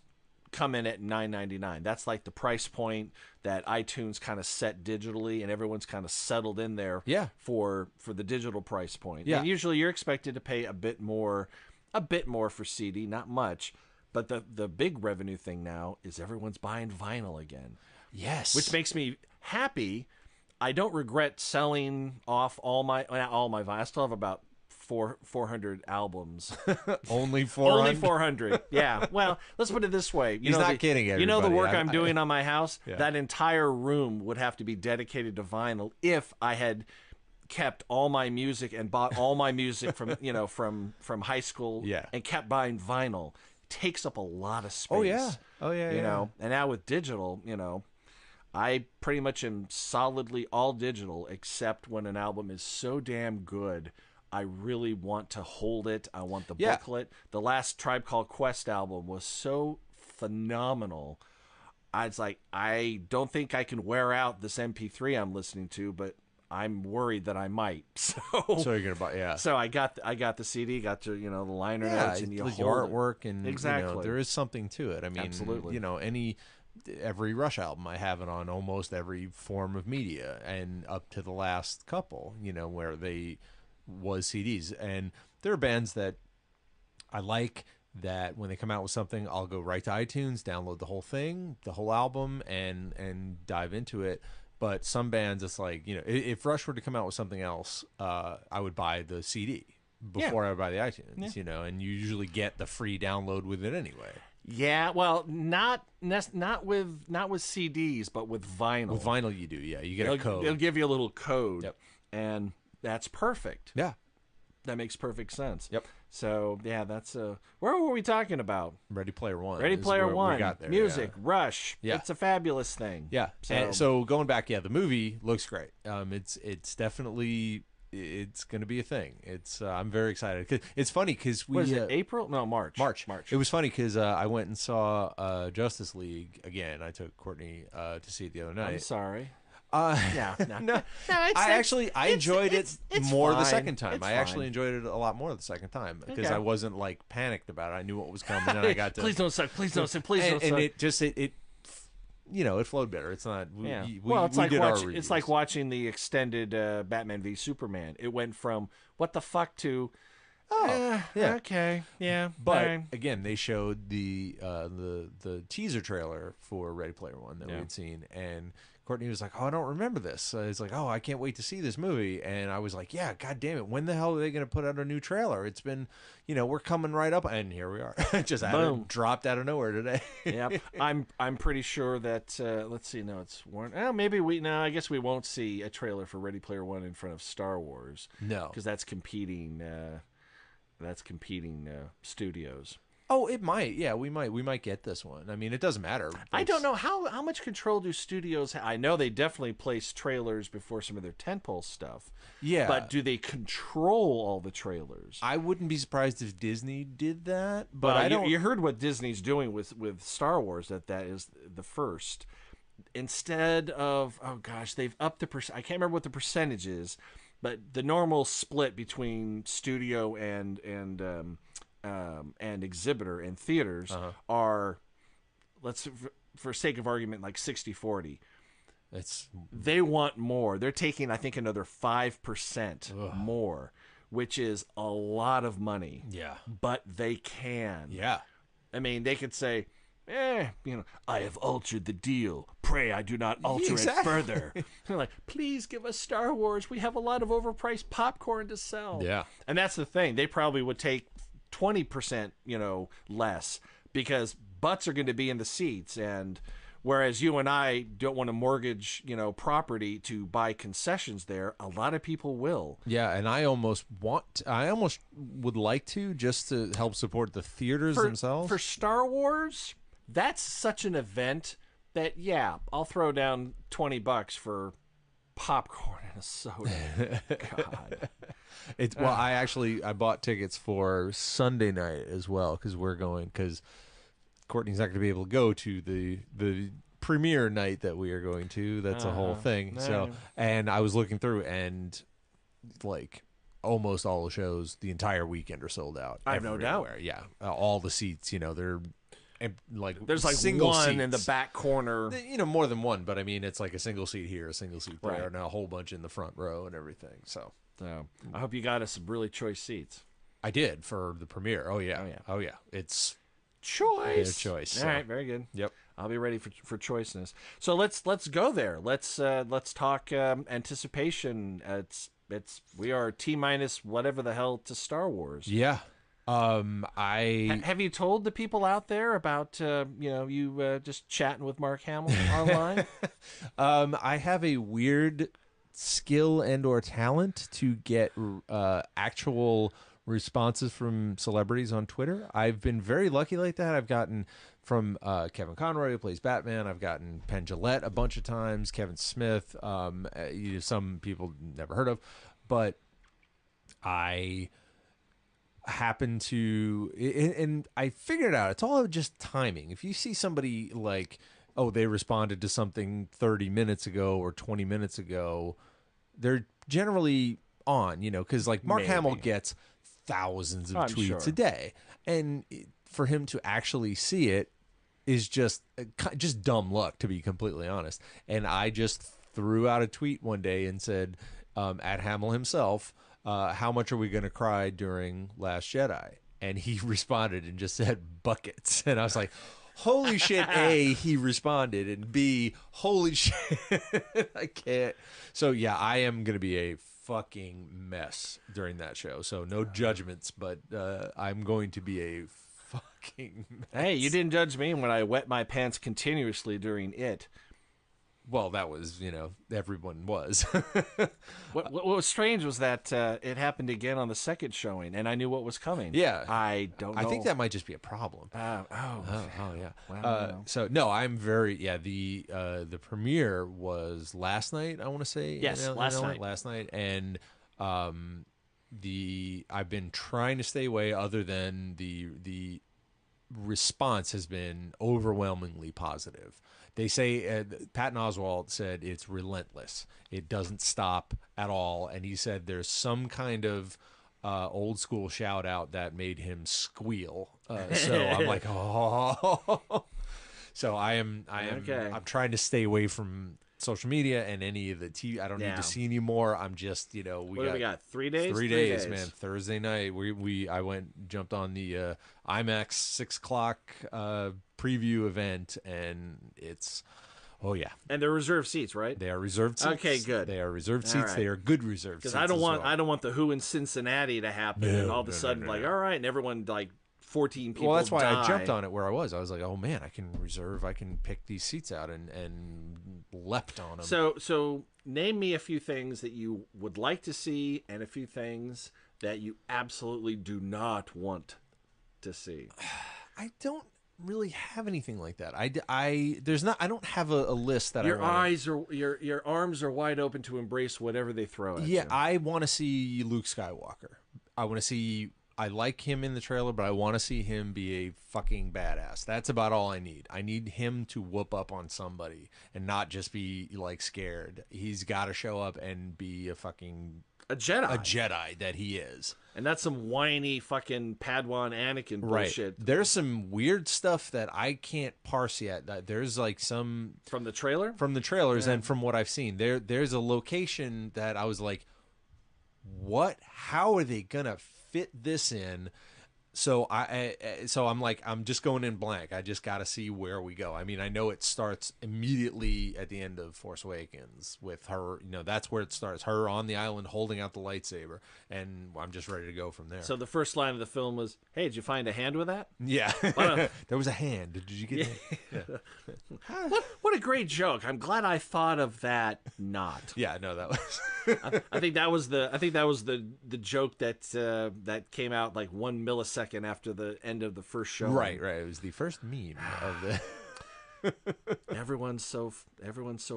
come in at $9.99. That's like the price point that iTunes kind of set digitally, and everyone's kind of settled in there. Yeah. For the digital price point. Yeah. And usually you're expected to pay a bit more for CD, not much. But the big revenue thing now is everyone's buying vinyl again. Yes. Which makes me happy. I don't regret selling off all my vinyl. I still have about 400 albums. Only 400? Only 400. Yeah. Well, let's put it this way. He's not kidding, everybody. You know the work I'm doing on my house? Yeah. That entire room would have to be dedicated to vinyl if I had kept all my music and bought all my music from from high school Yeah. and kept buying vinyl. takes up a lot of space. Oh yeah. You know, and now with digital, you know, I pretty much am solidly all digital, except when an album is so damn good, I really want to hold it. I want the booklet. The last Tribe Called Quest album was so phenomenal. It's like, I don't think I can wear out this MP3 I'm listening to, but I'm worried that I might. So you're gonna buy, So I got the CD, got to, you know, the liner notes, and you like hold artwork, and exactly. You know, there is something to it. I mean, absolutely. You know, every Rush album, I have it on almost every form of media, and up to the last couple, you know, where they was CDs. And there are bands that I like that when they come out with something, I'll go right to iTunes, download the whole thing, the whole album, and dive into it. But some bands, it's like, you know, if Rush were to come out with something else, I would buy the CD before I would buy the iTunes, you know, and you usually get the free download with it anyway. Yeah, well, not with CDs, but with vinyl. With vinyl, you do, yeah. You get a code. They'll give you a little code, and that's perfect. Yeah. That makes perfect sense. Yep. So, yeah, that's where were we talking about? Ready Player One. Ready Player One. We got there, music, Rush. Yeah. It's a fabulous thing. Yeah. So going back, the movie looks great. It's definitely it's going to be a thing. It's I'm very excited. 'Cause it's funny because we was it April? No, March. March. It was funny because I went and saw Justice League again. I took Courtney to see it the other night. I'm sorry. No, I enjoyed it more the second time. I actually enjoyed it a lot more the second time because I wasn't like panicked about it. I knew what was coming, and I got to please don't suck, please don't suck, please don't suck. And it just it you know, it flowed better. It's not. It's like watching the extended Batman v Superman. It went from what the fuck to okay, yeah. But again, they showed the teaser trailer for Ready Player One that we had seen, and Courtney was like, "Oh, I don't remember this." It's like, "Oh, I can't wait to see this movie." And I was like, "Yeah, god damn it! When the hell are they going to put out a new trailer? It's been, you know, we're coming right up, and here we are, just dropped out of nowhere today." Yep, I'm pretty sure that. Let's see, no, it's one. I guess we won't see a trailer for Ready Player One in front of Star Wars. No, because that's competing. Studios. Oh, it might. Yeah, we might get this one. I mean, it doesn't matter. I don't know how much control do studios have? I know they definitely place trailers before some of their tentpole stuff. Yeah. But do they control all the trailers? I wouldn't be surprised if Disney did that. But I don't. You heard what Disney's doing with Star Wars. That is the first. Instead of they've upped the I can't remember what the percentage is, but the normal split between studio and exhibitor and theaters are, let's for sake of argument, like 60-40. They want more. They're taking, I think, another 5% more, which is a lot of money. Yeah. But they can. Yeah. I mean, they could say, I have altered the deal. Pray I do not alter it further. They're like, please give us Star Wars. We have a lot of overpriced popcorn to sell. Yeah. And that's the thing. They probably would take 20%, less, because butts are going to be in the seats, and whereas you and I don't want to mortgage, property to buy concessions there, a lot of people will. Yeah, and I almost would like to, just to help support the theaters themselves. For Star Wars, that's such an event that I'll throw down $20 for popcorn and a soda. God. I bought tickets for Sunday night as well because Courtney's not going to be able to go to the premiere night that we are going to. That's a whole thing. No. So, and I was looking through, and like almost all the shows the entire weekend are sold out. I have no doubt. Yeah, all the seats, they're like there's like single one seats in the back corner. More than one, but I mean it's like a single seat here, a single seat there, right, and a whole bunch in the front row and everything. So I hope you got us some really choice seats. I did for the premiere. Oh yeah. It's choice. Choice. All right, very good. Yep. I'll be ready for choiceness. So let's go there. Let's talk anticipation. We are T- whatever the hell to Star Wars. Yeah. Have you told the people out there about you just chatting with Mark Hamill online? I have a weird skill and or talent to get actual responses from celebrities on Twitter. I've been very lucky like that. I've gotten from Kevin Conroy, who plays Batman. I've gotten Penn Jillette a bunch of times, Kevin Smith, some people never heard of. But I happen to, and I figured out, it's all just timing. If you see somebody like, oh, they responded to something 30 minutes ago or 20 minutes ago, they're generally on, because like Mark Hamill gets thousands of tweets a day. And for him to actually see it is just dumb luck, to be completely honest. And I just threw out a tweet one day and said, at Hamill himself, how much are we going to cry during Last Jedi? And he responded and just said buckets. And I was like, holy shit, A, he responded, and B, holy shit, I can't. So yeah, I am going to be a fucking mess during that show. So no judgments, but I'm going to be a fucking mess. Hey, you didn't judge me when I wet my pants continuously during it. Well, that was, everyone was. What was strange was that it happened again on the second showing, and I knew what was coming. Yeah. I don't know. I think that might just be a problem. Oh, yeah. Well, So, no, I'm very, the premiere was last night, I want to say. Yes, last night. Last night. And I've been trying to stay away, other than the response has been overwhelmingly positive. They say, Patton Oswalt said it's relentless. It doesn't stop at all. And he said there's some kind of old school shout out that made him squeal. So I'm like, oh. So I'm trying to stay away from social media and any of the TV. I don't need to see anymore. I'm just, we got 3 days? 3 days, man. Thursday night, I jumped on the IMAX 6 o'clock preview event, and it's, oh yeah. And they're reserved seats, right? They are reserved seats. Okay, good. They are reserved seats. Right. They are good reserved seats. Because I don't want the Who in Cincinnati to happen, and all of a sudden, all right, and everyone 14 people. Well, that's why die. I jumped on it where I was. I was like, oh man, I can pick these seats out, and leapt on them. So name me a few things that you would like to see, and a few things that you absolutely do not want to see. I don't really have anything like that. I don't have a list that your arms are wide open to embrace whatever they throw at you. Yeah, I want to see Luke Skywalker. I like him in the trailer, but I want to see him be a fucking badass. That's about all I need. I need him to whoop up on somebody and not just be like scared. He's got to show up and be a Jedi. A Jedi that he is. And that's some whiny fucking Padawan Anakin bullshit. Right. There's some weird stuff that I can't parse yet. There's like some from the trailer? From the trailers and from what I've seen. There's a location that I was like, what? How are they gonna fit this in? So I'm like, I'm just going in blank. I just got to see where we go. I mean, I know it starts immediately at the end of Force Awakens with her. That's where it starts. Her on the island holding out the lightsaber, and I'm just ready to go from there. So the first line of the film was, "Hey, did you find a hand with that?" Yeah, there was a hand. Did you get that? Yeah. What a great joke! I'm glad I thought of that. Not. Yeah, no, that was. I think that was the joke that came out like 1 millisecond after the end of the first show. Right. It was the first meme of the. Everyone's so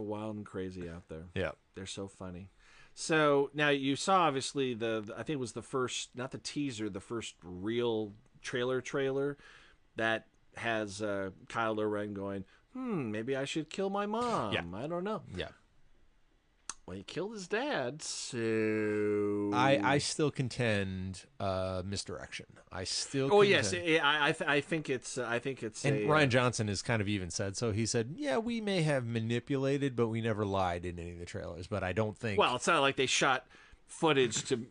wild and crazy out there. Yeah, they're so funny. So now you saw obviously I think it was the first, not the teaser, the first real trailer that has Kylo Ren going, maybe I should kill my mom. Yeah. I don't know. Yeah. Well, he killed his dad, so I still contend misdirection. I still. Oh contend. yes, I think it's. And Ryan Johnson has kind of even said so. He said, "Yeah, we may have manipulated, but we never lied in any of the trailers." But I don't think. Well, it's not like they shot footage to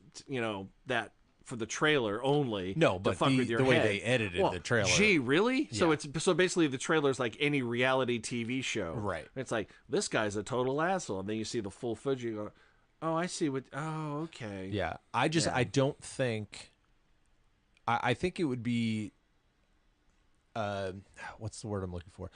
that for the trailer only. No, but to fuck with your the way head. they edited the trailer. Gee, really? Yeah. So basically the trailer's like any reality TV show. Right. It's like, this guy's a total asshole, and then you see the full footage, you go, oh, I see what. Oh, okay. Yeah, I don't think. I think it would be. What's the word I'm looking for?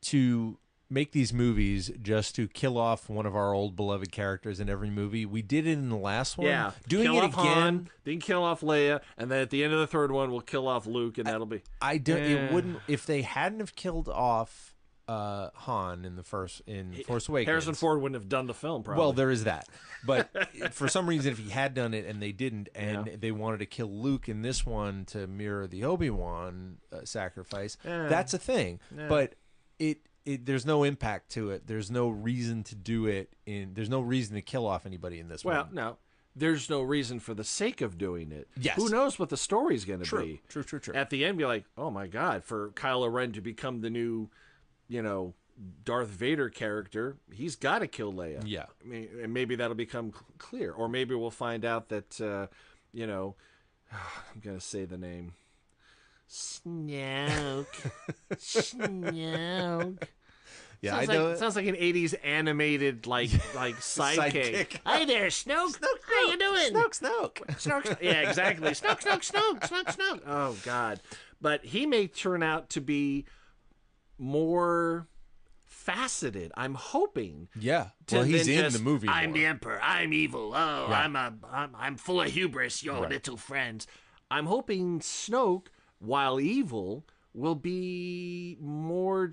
To make these movies just to kill off one of our old beloved characters in every movie. We did it in the last one. Yeah, doing kill it off again. Han, then kill off Leia, and then at the end of the third one, we'll kill off Luke, and that'll be. I don't. It wouldn't if they hadn't have killed off Han in Force Awakens. Harrison Ford wouldn't have done the film, probably. Well, there is that. But for some reason, if he had done it and they didn't, and they wanted to kill Luke in this one to mirror the Obi-Wan sacrifice, that's a thing. But there's no impact to it. There's no reason to do it. There's no reason to kill off anybody in this one. Well, no. There's no reason for the sake of doing it. Yes. Who knows what the story's going to be? True. At the end, be like, oh my God, for Kylo Ren to become the new, Darth Vader character, he's got to kill Leia. Yeah. I mean, and maybe that'll become clear. Or maybe we'll find out that, I'm going to say the name. Snoke. Snoke. Yeah, sounds I know. sounds like an 80s animated like sidekick. Hi there, Snoke. How you doing? Snoke. Yeah, exactly. Snoke. Oh God. But he may turn out to be more faceted. I'm hoping. Yeah. Well, he's than in just, the movie. I'm more. the Emperor. I'm evil. Oh, Yeah. I'm full of hubris. Your little friends. I'm hoping Snoke, while evil, will be more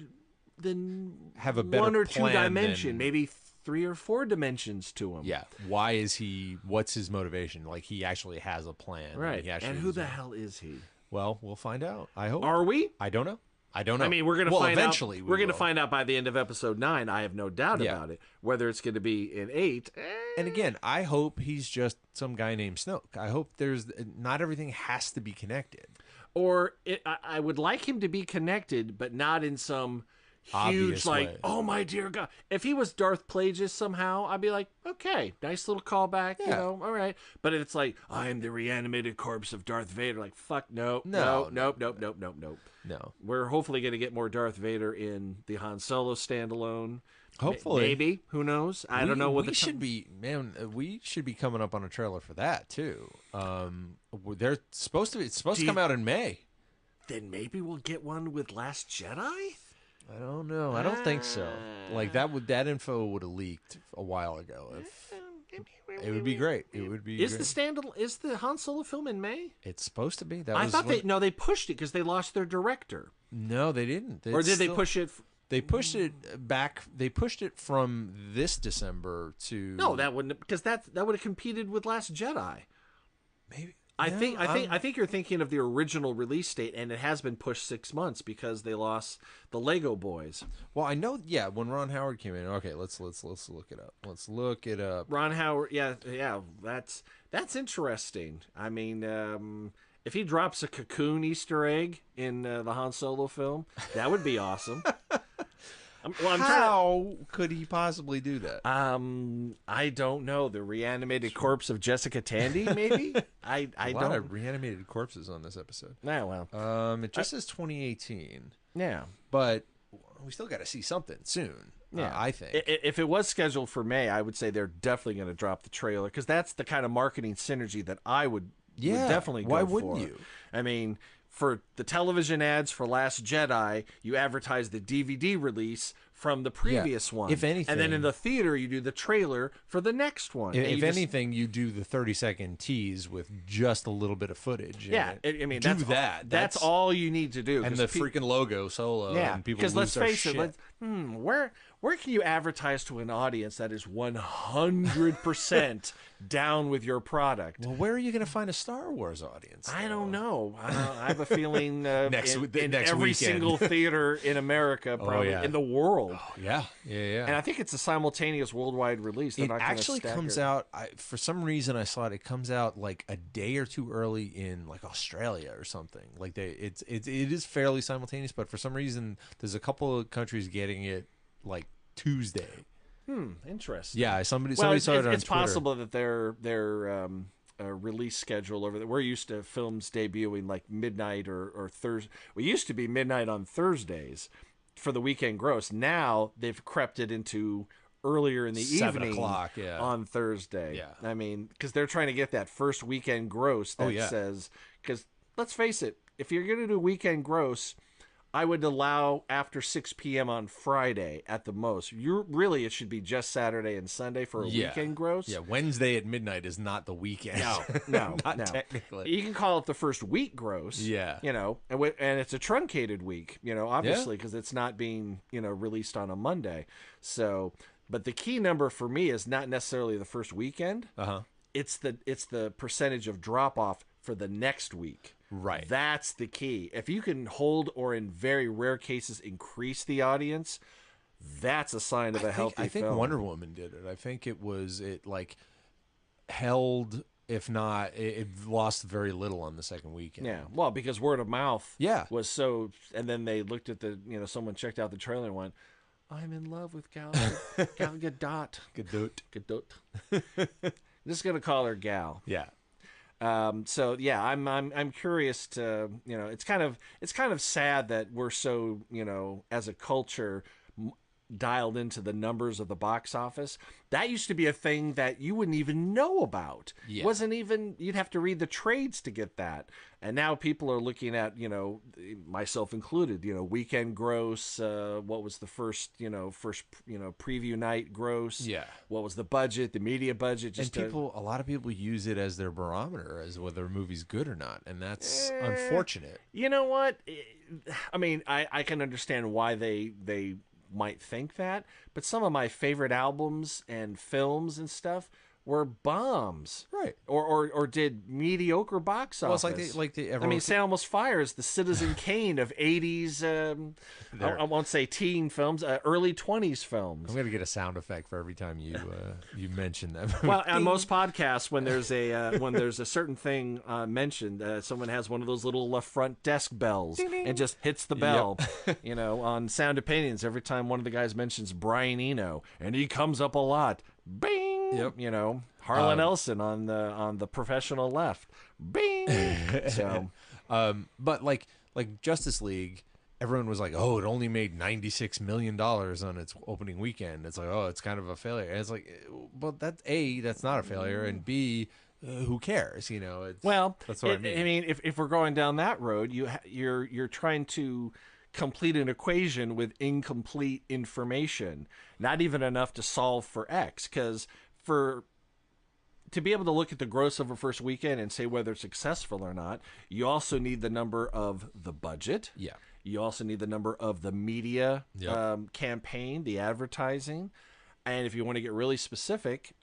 than Have a better one or two plan dimension, than- maybe 3 or 4 dimensions to him. Yeah. Why is he? What's his motivation? Like he actually has a plan. Right. He actually And who is the a- hell is he? Well, we'll find out. I hope. Are we? I don't know. I don't know. I mean, we're going to well, find eventually out. We're going to will. find out by the end of episode 9. I have no doubt Yeah. about it. Whether it's going to be in 8. And again, I hope he's just some guy named Snoke. I hope not everything has to be connected. Or I would like him to be connected, but not in some huge, Obvious like, way. oh my dear God. If he was Darth Plagueis somehow, I'd be like, okay, nice little callback, all right. But if it's like, I'm the reanimated corpse of Darth Vader, like, fuck, nope. No. We're hopefully going to get more Darth Vader in the Han Solo standalone. Hopefully. Maybe. Who knows? I don't know what we should be. Man, we should be coming up on a trailer for that too. They're supposed to. It's supposed to come out in May. Then maybe we'll get one with Last Jedi? I don't know. I don't think so. Like that info would have leaked a while ago. It would be great. It would be. Is great. Is the Han Solo film in May? It's supposed to be. I thought they pushed it because they lost their director. No, they didn't. Or did they push it? They pushed it back. They pushed it from this December to. No, that wouldn't, because that would have competed with Last Jedi. Maybe. I think you're thinking of the original release date, and it has been pushed 6 months because they lost the Lego Boys. Well, I know. Yeah, when Ron Howard came in. Okay, let's look it up. Let's look it up. Ron Howard. Yeah. That's interesting. I mean, if he drops a Cocoon Easter egg in the Han Solo film, that would be awesome. How could he possibly do that? I don't know. The reanimated corpse of Jessica Tandy, maybe. I A lot don't. of reanimated corpses on this episode. Yeah, well. It just says 2018, Yeah. but we still got to see something soon. Yeah, I think. If it was scheduled for May, I would say they're definitely going to drop the trailer because that's the kind of marketing synergy that I would definitely go why for. wouldn't you? I mean, for the television ads for Last Jedi, you advertise the DVD release from the previous one. If anything. And then in the theater, you do the trailer for the next one. And If you just- anything, you do the 30-second tease with just a little bit of footage. in Yeah, it. I mean, do that's that. That's all you need to do. And 'cause the pe- freaking logo Solo. Yeah, and people because lose let's their face shit. it, where can you advertise to an audience that is 100% down with your product? Well, where are you going to find a Star Wars audience? I don't know. I have a feeling in Next every weekend. single theater in America, probably yeah. in the world. Yeah. And I think it's a simultaneous worldwide release. They're It not gonna actually stagger comes it. out. For some reason, I saw it. It comes out like a day or two early in like Australia or something. Like it is fairly simultaneous, but for some reason, there's a couple of countries getting it like Tuesday. Interesting. Yeah, somebody Well, saw it on it's Twitter. possible that their release schedule over there. We're used to films debuting like midnight or Thursday. We used to be midnight on Thursdays for the weekend gross. Now they've crept it into earlier in the 7 evening o'clock, yeah. on Thursday. Yeah. I mean, because they're trying to get that first weekend gross that yeah. says, because let's face it, if you're going to do weekend gross I would allow after 6 p.m. on Friday at the most. It should be just Saturday and Sunday for a weekend gross. Yeah, Wednesday at midnight is not the weekend. No, not no. technically. You can call it the first week gross. Yeah. And it's a truncated week, obviously, because it's not being, released on a Monday. So, but the key number for me is not necessarily the first weekend. It's the percentage of drop off for the next week. Right. That's the key. If you can hold, or in very rare cases increase the audience, that's a sign of a healthy film. I think Wonder Woman did it. I think it held, if not, it lost very little on the second weekend. Yeah. Well, because word of mouth was so, and then they looked at someone checked out the trailer and went, I'm in love with Gal Gadot. Gadot. Just going to call her Gal. Yeah. So yeah, I'm curious to, it's kind of sad that we're so, as a culture dialed into the numbers of the box office. That used to be a thing that you wouldn't even know about. Yeah. Wasn't even, you'd have to read the trades to get that. And now people are looking at, myself included, weekend gross, what was the first preview night gross? Yeah. What was the budget, the media budget? A lot of people use it as their barometer as whether a movie's good or not, and that's unfortunate. You know what? I mean, I can understand why they might think that, but some of my favorite albums and films and stuff were bombs, right? Or did mediocre box office. Well, it's I mean, Say Almost Fire is the Citizen Kane of 80s. I won't say teen films, early 20s films. I'm gonna get a sound effect for every time you mention them. Well, on most podcasts, when there's a certain thing mentioned, someone has one of those little front desk bells and just hits the bell. Yep. On Sound Opinions, every time one of the guys mentions Brian Eno, and he comes up a lot. Bing. Yep. Harlan Ellison on the Professional Left. Bing. So, but like Justice League, everyone was like, "Oh, it only made $96 million on its opening weekend." It's like, "Oh, it's kind of a failure." And it's like, well, that's not a failure, and B, who cares? That's what I mean. I mean, if we're going down that road, you're trying to complete an equation with incomplete information, not even enough to solve for X, because to be able to look at the gross of a first weekend and say whether it's successful or not, you also need the number of the budget. Yeah. You also need the number of the media campaign, the advertising. And if you want to get really specific,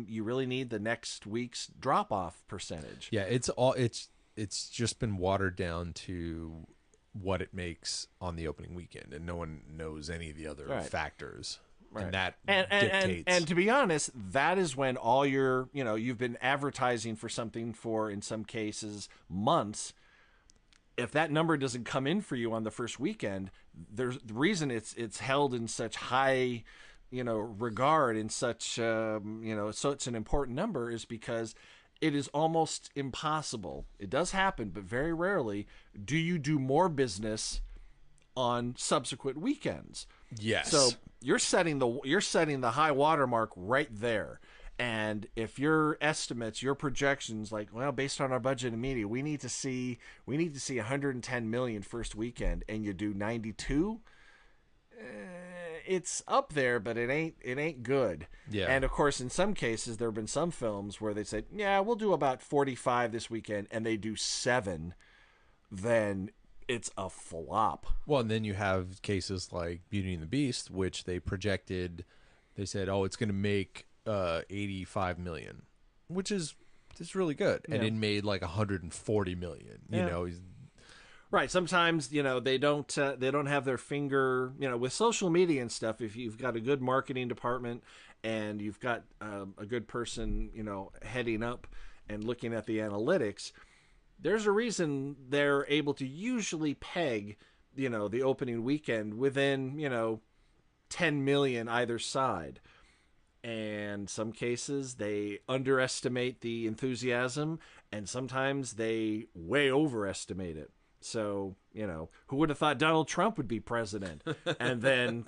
you really need the next week's drop-off percentage. Yeah, it's just been watered down to what it makes on the opening weekend, and no one knows any of the other factors. Right. And that dictates. And to be honest, that is when all your, you've been advertising for something for, in some cases, months. If that number doesn't come in for you on the first weekend, there's the reason it's held in such high, regard, in such, so it's an important number, is because it is almost impossible. It does happen, but very rarely do you do more business on subsequent weekends. Yes. So you're setting the high watermark right there. And if your estimates, your projections, based on our budget and media, we need to see 110 million first weekend, and you do 92. It's up there, but it ain't good. Yeah. And of course, in some cases, there have been some films where they say, "Yeah, we'll do about 45 this weekend," and they do 7. Then it's a flop. Well, and then you have cases like Beauty and the Beast, which they projected. They said, "Oh, it's going to make 85 million," which is really good, and it made like 140 million. Yeah. Right. Sometimes, they don't have their finger, with social media and stuff. If you've got a good marketing department and you've got a good person, heading up and looking at the analytics, there's a reason they're able to usually peg, the opening weekend within, 10 million either side. And some cases they underestimate the enthusiasm, and sometimes they way overestimate it. So, who would have thought Donald Trump would be president? And then,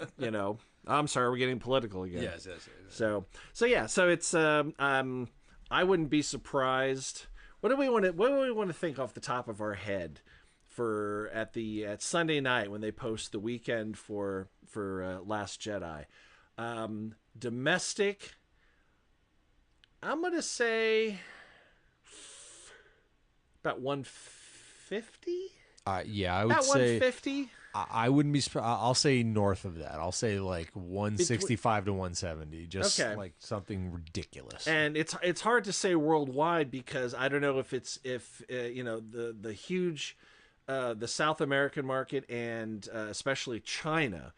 I'm sorry, we're getting political again. Yes. So it's, I wouldn't be surprised. What do we want to think off the top of our head at Sunday night when they post the weekend for Last Jedi. Domestic, I'm gonna say about 150. Yeah, I would About say 150. I wouldn't be. I'll say north of that. I'll say like 165 to 170. Just Okay. like something ridiculous. And it's hard to say worldwide because I don't know if the huge the South American market and especially China,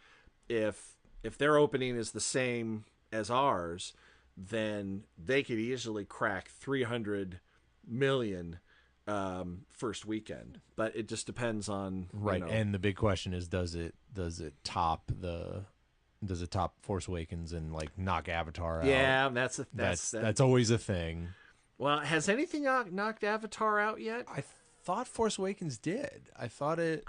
if their opening is the same as ours, then they could easily crack 300 million first weekend. But it just depends on right. And the big question is, does it top Force Awakens and like knock Avatar out? Yeah, that's always a thing. Well, has anything knocked Avatar out yet? I thought Force Awakens did. I thought it.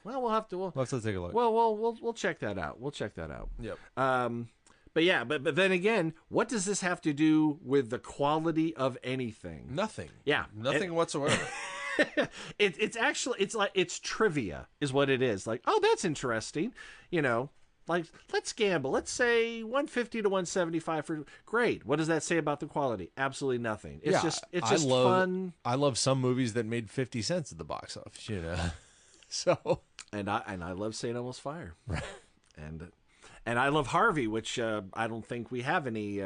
Well, we'll have to take a look. Well, we'll check that out. We'll check that out. Yep. But yeah, but then again, what does this have to do with the quality of anything? Nothing. Yeah, Nothing whatsoever. It's trivia is what it is. Like, oh, that's interesting. Like, let's gamble. Let's say 150 to 175 for great. What does that say about the quality? Absolutely nothing. It's just fun. I love some movies that made 50 cents at the box office, So and I love St. Elmo's Fire. Right. And I love Harvey, which I don't think we have any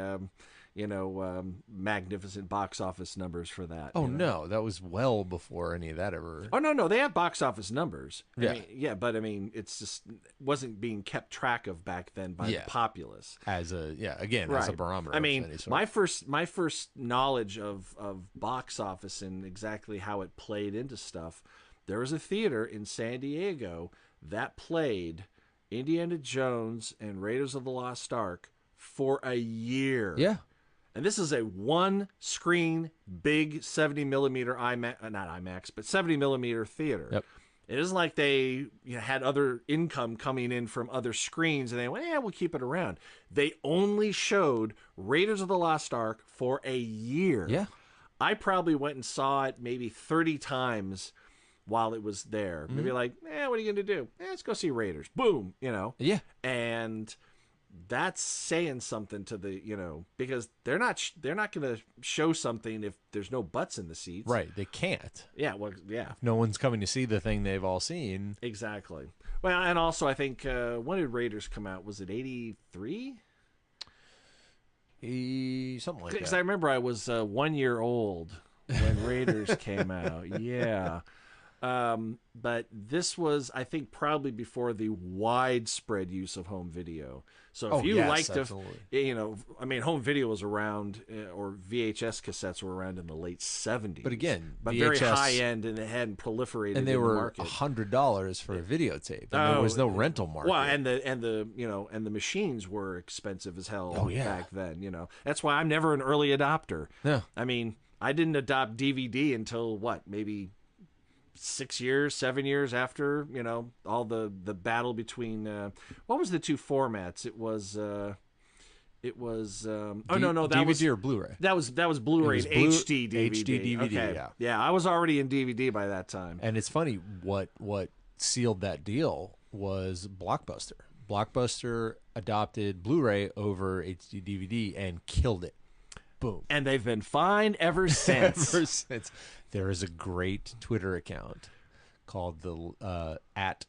magnificent box office numbers for that. Oh no, that was well before any of that ever. Oh no, they have box office numbers. Yeah, but I mean, it's just wasn't being kept track of back then by the populace as a barometer. I mean, of any sort. my first knowledge of box office and exactly how it played into stuff. There was a theater in San Diego that played Indiana Jones and Raiders of the Lost Ark for a year. Yeah. And this is a one-screen, big 70-millimeter not IMAX, but 70-millimeter theater. Yep. It isn't like they had other income coming in from other screens, and they went, we'll keep it around. They only showed Raiders of the Lost Ark for a year. Yeah. I probably went and saw it maybe 30 times while it was there. Maybe like, what are you going to do? Let's go see Raiders. Boom, Yeah. And that's saying something to the, because they're not going to show something if there's no butts in the seats. Right. They can't. Yeah. Well, yeah. If no one's coming to see the thing they've all seen. Exactly. Well, and also I think, when did Raiders come out? Was it 83? Something like that. Because I remember I was 1 year old when Raiders came out. Yeah. But this was, I think, probably before the widespread use of home video. So if you liked home video was around, or VHS cassettes were around in the late 70s. But again, but VHS, very high end, and it hadn't proliferated. And they in were the market. $100 for a videotape. And there was no rental market. Well, and the machines were expensive as hell back then. That's why I'm never an early adopter. Yeah. I mean, I didn't adopt DVD until maybe 7 years after, all the battle between what was the two formats? It was DVD or Blu-ray. That was Blu-ray and HD DVD. HD DVD, okay. Yeah, I was already in DVD by that time. And it's funny, what sealed that deal was Blockbuster. Blockbuster adopted Blu-ray over HD DVD and killed it. Boom. And they've been fine ever since. There is a great Twitter account called the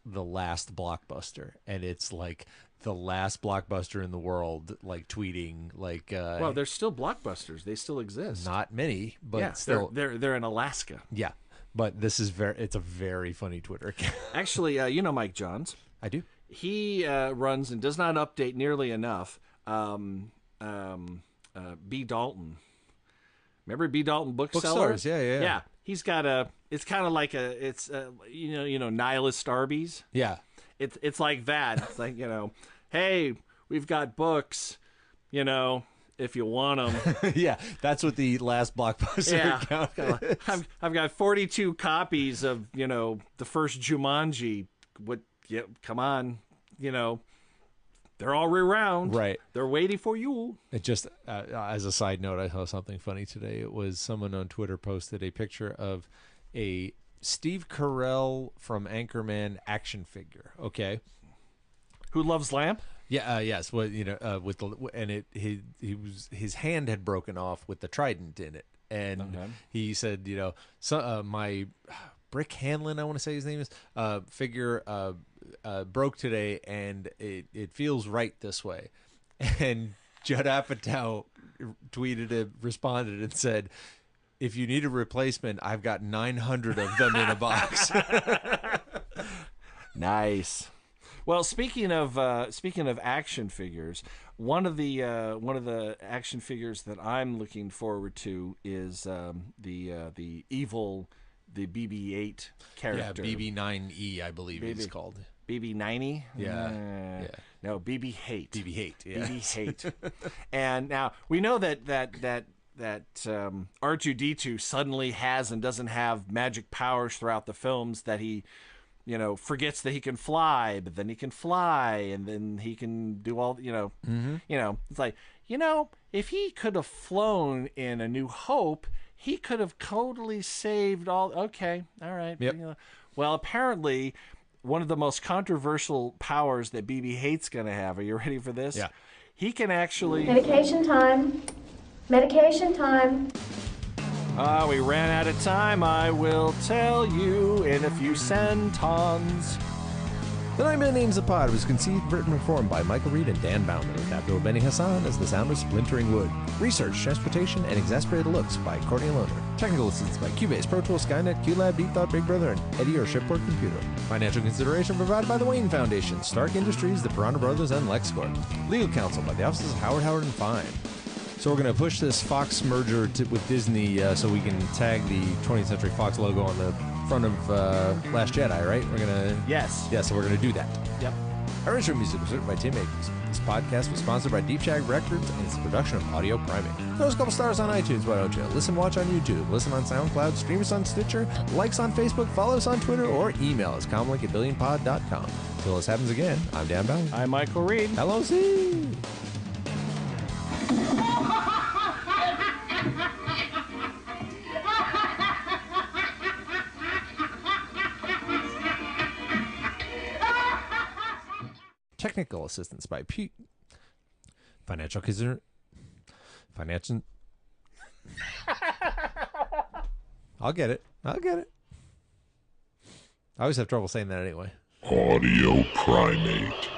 Last Blockbuster, and it's like the last blockbuster in the world, like tweeting like. Well, there's still blockbusters; they still exist. Not many, but still, they're in Alaska. Yeah, but it's a very funny Twitter account. Actually, Mike Johns. I do. He runs and does not update nearly enough. B. Dalton. Remember B. Dalton Bookseller? Bookstores, yeah. He's got it's kind of like nihilist Arby's. Yeah. It's like that. It's like, hey, we've got books, if you want them. Yeah, that's what the Last Blockbuster account is. I've got 42 copies of, the first Jumanji. Come on, they're all around. Right. They're waiting for you. It just, as a side note, I saw something funny today. It was someone on Twitter posted a picture of a Steve Carell from Anchorman action figure. Okay. Who loves lamp? Yeah. Yes. Well, with the and his hand had broken off with the trident in it, and he said, my Brick Hanlon, I want to say his name is, figure broke today, and it feels right this way. And Judd Apatow responded and said, if you need a replacement, I've got 900 of them in a box. Nice. Well, speaking of action figures, one of the action figures that I'm looking forward to is the evil, the BB-8 character. Yeah, BB-9E, I believe he's called. BB-90? Yeah. No, BB-8. BB-8. Yeah. BB-8. And now we know that R2-D2 suddenly has and doesn't have magic powers throughout the films, that he, forgets that he can fly, but then he can fly, and then he can do all, it's like, if he could have flown in A New Hope, he could have totally saved all. Okay, all right. Yep. Well, apparently, one of the most controversial powers that BB-8's going to have. Are you ready for this? Yeah. He can actually. Medication time. Medication time. We ran out of time. I will tell you in a few sentences. The 9 Man Names of Pod was conceived, written, and performed by Michael Reed and Dan Bauman, with Abdul Benny Hassan as the sound of splintering wood. Research, transportation, and exasperated looks by Courtney Loner. Technical assistance by Cubase, Pro Tools, Skynet, QLab, Deep Thought, Big Brother, and Eddie, your shipboard computer. Financial consideration provided by the Wayne Foundation, Stark Industries, the Piranha Brothers, and LexCorp. Legal counsel by the offices of Howard, Howard, and Fine. So we're going to push this Fox merger with Disney so we can tag the 20th Century Fox logo on the front of Last Jedi, right? We're going to... Yes. Yeah, so we're going to do that. Yep. Our intro music was written by Tim Akins. This podcast was sponsored by Deep Shag Records, and it's a production of Audio Primate. Throw us a couple stars on iTunes, why don't you? Listen, watch on YouTube, listen on SoundCloud, stream us on Stitcher, likes on Facebook, follow us on Twitter, or email us, comlink@billionpod.com. Until this happens again, I'm Dan Bowden. I'm Michael Reed. Hello, Z. Technical assistance by Pete. Financial. I'll get it. I always have trouble saying that anyway. Audio Primate.